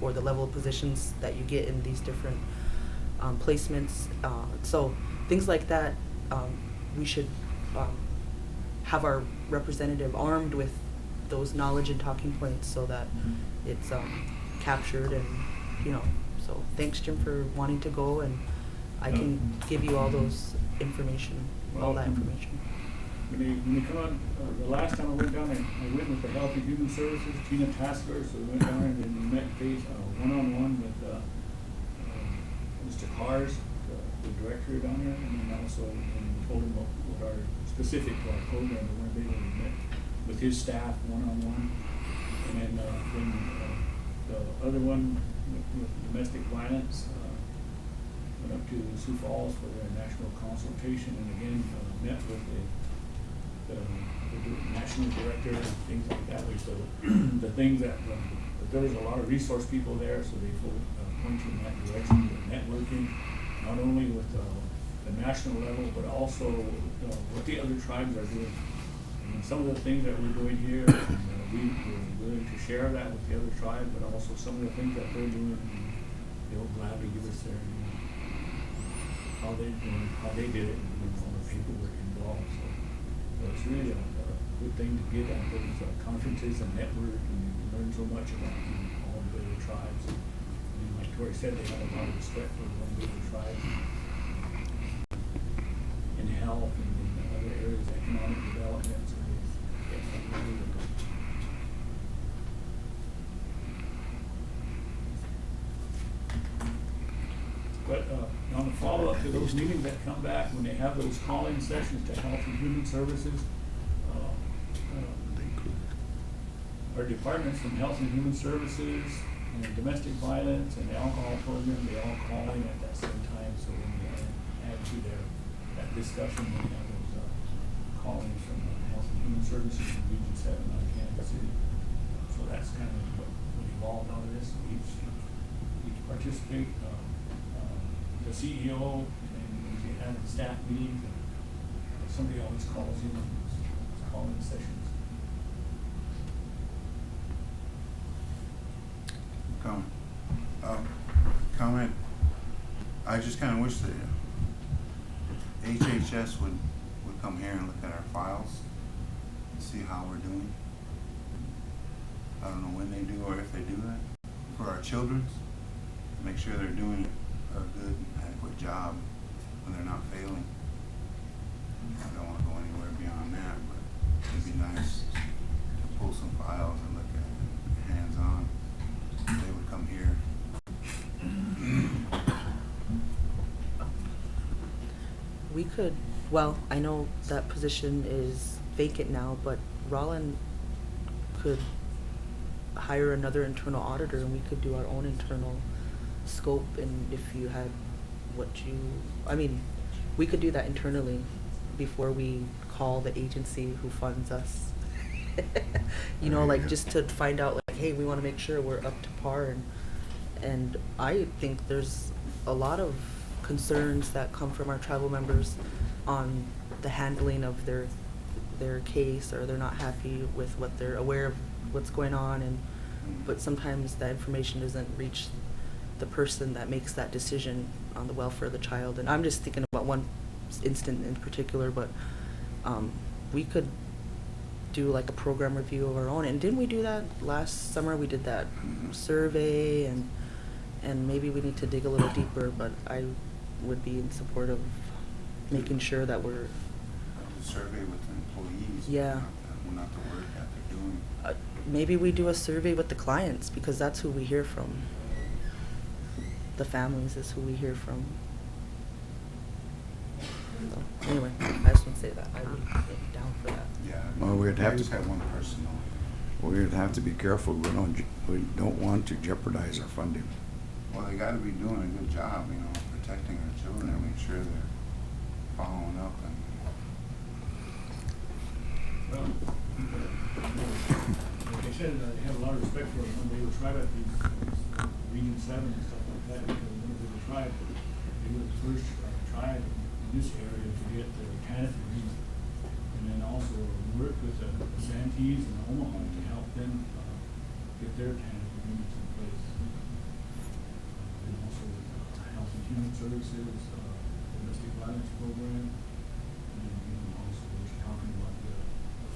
or the level of positions that you get in these different placements. So things like that, we should have our representative armed with those knowledge and talking points so that it's captured, and, you know, so thanks, Jim, for wanting to go, and I can give you all those information, all that information. When you come on, the last time I went down there, I went with the Health and Human Services, Tina Tasker, so we went down and then we met face one-on-one with Mr. Cars, the director down there, and then also told him what our specific to our program, the Winnebago, we met with his staff one-on-one. And then the other one with domestic violence, went up to Sioux Falls for their national consultation, and again met with the national director and things like that. So the things that there was a lot of resource people there, so they point you in that direction. The networking, not only with the national level, but also what the other tribes are doing. And some of the things that we're doing here, we're willing to share that with the other tribe, but also some of the things that they're doing, they'll gladly give us their, how they did it, and all the paperwork involved. So it's really a good thing to get at those conferences and network, and you learn so much about all the other tribes. And like Tori said, they have a lot of respect for the other tribes in health and in other areas, economic development. So it's really good. But on the follow-up to those meetings that come back, when they have those call-in sessions to Health and Human Services, our departments from Health and Human Services and Domestic Violence and the Alcohol Program, they all call in at that same time. So when we add to that discussion, we have those call-ins from Health and Human Services in Region 7 out of Kansas City. So that's kind of what evolved out of this. Each participate. The CEO, and when you have staff meetings, somebody always calls in on these call-in sessions. Comment. I just kind of wish that HHS would come here and look at our files and see how we're doing. I don't know when they do or if they do that. For our children, make sure they're doing a good, adequate job when they're not failing. I don't want to go anywhere beyond that, but it'd be nice to pull some files and look at it hands-on. They would come here. We could, well, I know that position is vacant now, but Rollin could hire another internal auditor, and we could do our own internal scope. And if you had we could do that internally before we call the agency who funds us. You know, like just to find out, like, hey, we want to make sure we're up to par. And I think there's a lot of concerns that come from our tribal members on the handling of their case, or they're not happy with what they're aware of what's going on, but sometimes that information doesn't reach the person that makes that decision on the welfare of the child. And I'm just thinking about one instant in particular, but we could do like a program review of our own. And didn't we do that last summer? We did that survey, and maybe we need to dig a little deeper, but I would be in support of making sure that we're A survey with employees. Yeah. Not the work that they're doing. maybe we do a survey with the clients, because that's who we hear from. The families is who we hear from. So, anyway, I just want to say that. I would be down for that. Yeah. Well, we'd have I to- just had one person though. We'd have to be careful. We don't want to jeopardize our funding. Well, they gotta be doing a good job, you know, protecting our children and make sure they're following up and. Well, like I said, I have a lot of respect for when they would try at these Region 7 and stuff like that, because when they were tried, they were the first tribe in this area to get the TANF agreement. And then also work with the Santees and Omaha to help them get their TANF agreements in place. And also with Health and Human Services, domestic violence program. And also we're talking about the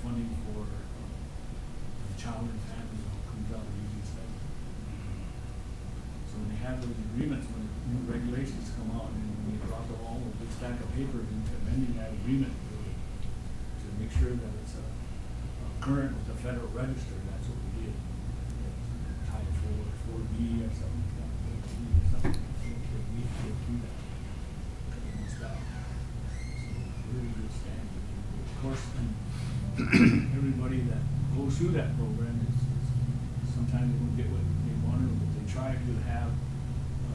funding for the child and family that comes out of Region 7. So when they have those agreements, when new regulations come out, and when we drop all of the stack of paper into amending that agreement to make sure that it's current with the Federal Register, that's what we did. Title 4B or something like that. 4B or something. So we have to do that. And stuff. So really good standing. Of course, everybody that goes through that program is sometimes they don't get what they want, but they try to have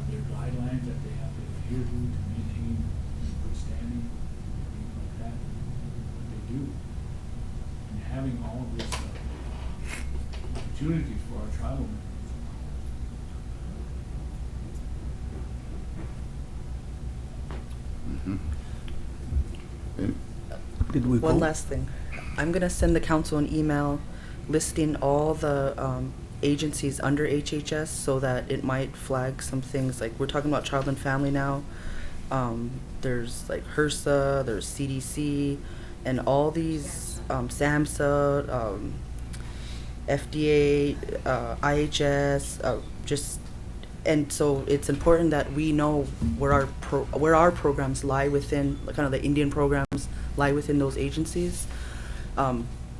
their guidelines that they have to adhere to maintain good standing, things like that, what they do. And having all of this opportunities for our tribal members. Did we One vote? last thing. I'm going to send the council an email listing all the agencies under HHS so that it might flag some things. Like, we're talking about child and family now. There's like HRSA, there's CDC, and all these, SAMHSA, FDA, IHS, and so it's important that we know where our programs lie within, kind of the Indian programs lie within those agencies,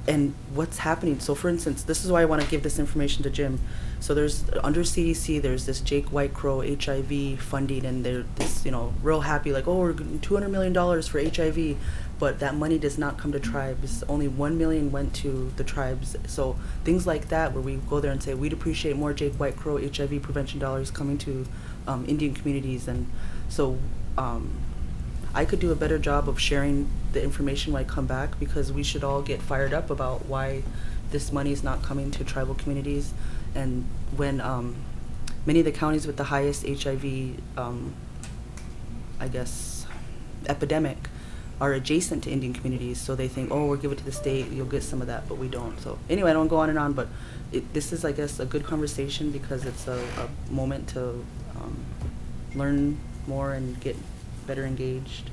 and what's happening. So for instance, this is why I want to give this information to Jim. So there's, under CDC, there's this Jake White Crow HIV funding, and they're this, real happy, like, oh, we're getting $200 million for HIV, but that money does not come to tribes. Only $1 million went to the tribes. So things like that, where we go there and say, we'd appreciate more Jake White Crow HIV prevention dollars coming to Indian communities. And so I could do a better job of sharing the information when I come back, because we should all get fired up about why this money is not coming to tribal communities. And when many of the counties with the highest HIV, I guess, epidemic are adjacent to Indian communities, so they think, oh, we'll give it to the state, you'll get some of that, but we don't. So anyway, I don't go on and on, but this is, I guess, a good conversation, because it's a moment to learn more and get better engaged.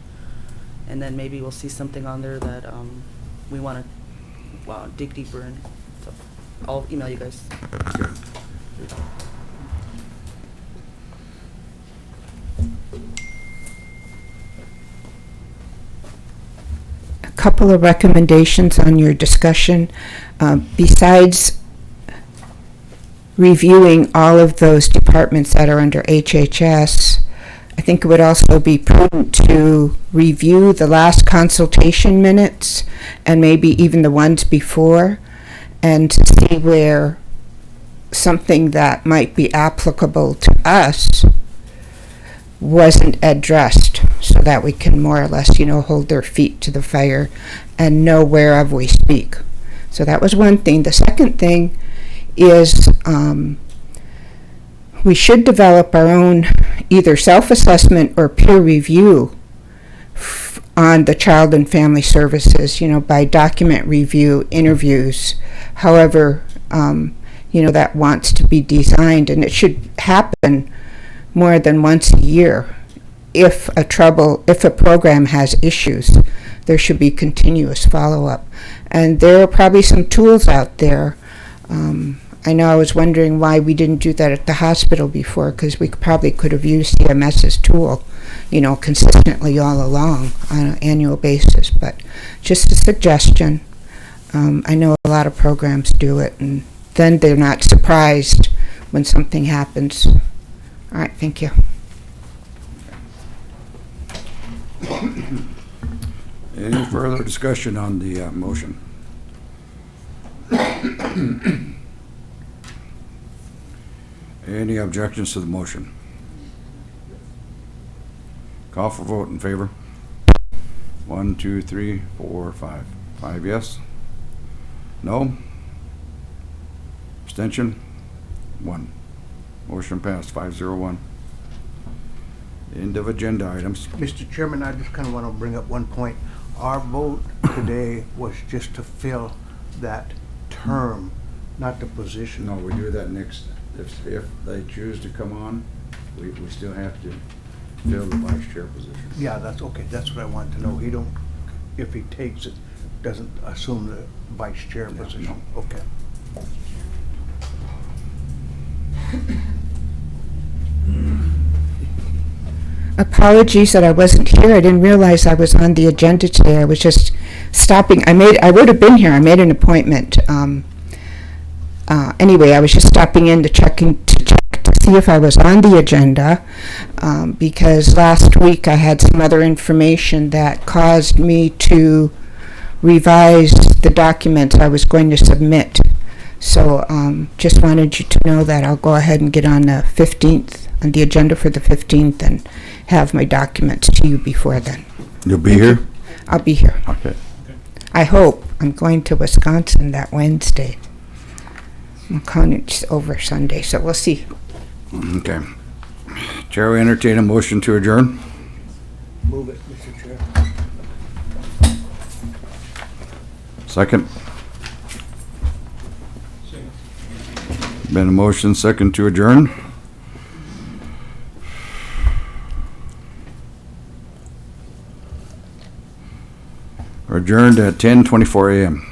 And then maybe we'll see something on there that we want to dig deeper in. So I'll email you guys. A couple of recommendations on your discussion. Besides reviewing all of those departments that are under HHS, I think it would also be prudent to review the last consultation minutes and maybe even the ones before, and to see where something that might be applicable to us wasn't addressed, so that we can more or less, hold their feet to the fire and know whereof we speak. So that was one thing. The second thing is we should develop our own either self-assessment or peer review on the child and family services, by document review, interviews, however, that wants to be designed. And it should happen more than once a year. If a program has issues, there should be continuous follow-up. And there are probably some tools out there. I know I was wondering why we didn't do that at the hospital before, because we probably could have used CMS's tool, consistently all along on an annual basis. But just a suggestion. I know a lot of programs do it, and then they're not surprised when something happens. All right, thank you. Any further discussion on the motion? Any objections to the motion? Call for vote in favor. 1, 2, 3, 4, 5. 5 yes. No. Abstention? 1. Motion passed, 5-0-1. End of agenda items. Mr. Chairman, I just kind of want to bring up one point. Our vote today was just to fill that term, not the position. No, we do that next. If they choose to come on, we still have to fill the vice chair position. Yeah, that's okay. That's what I want to know. If he takes it, doesn't assume the vice chair Yeah, position. no. Okay. Apologies that I wasn't here. I didn't realize I was on the agenda today. I was just stopping. I would have been here. I made an appointment. Anyway, I was just stopping in to check to see if I was on the agenda, because last week I had some other information that caused me to revise the documents I was going to submit. So just wanted you to know that I'll go ahead and get on the 15th, on the agenda for the 15th, and have my documents to you before then. You'll be here? I'll be here. Okay. I hope. I'm going to Wisconsin that Wednesday. McConnell's over Sunday, so we'll see. Okay. Chair will entertain a motion to adjourn. Move it, Mr. Chair. Second. Been a motion, second to adjourn. We're adjourned at 10:24 a.m.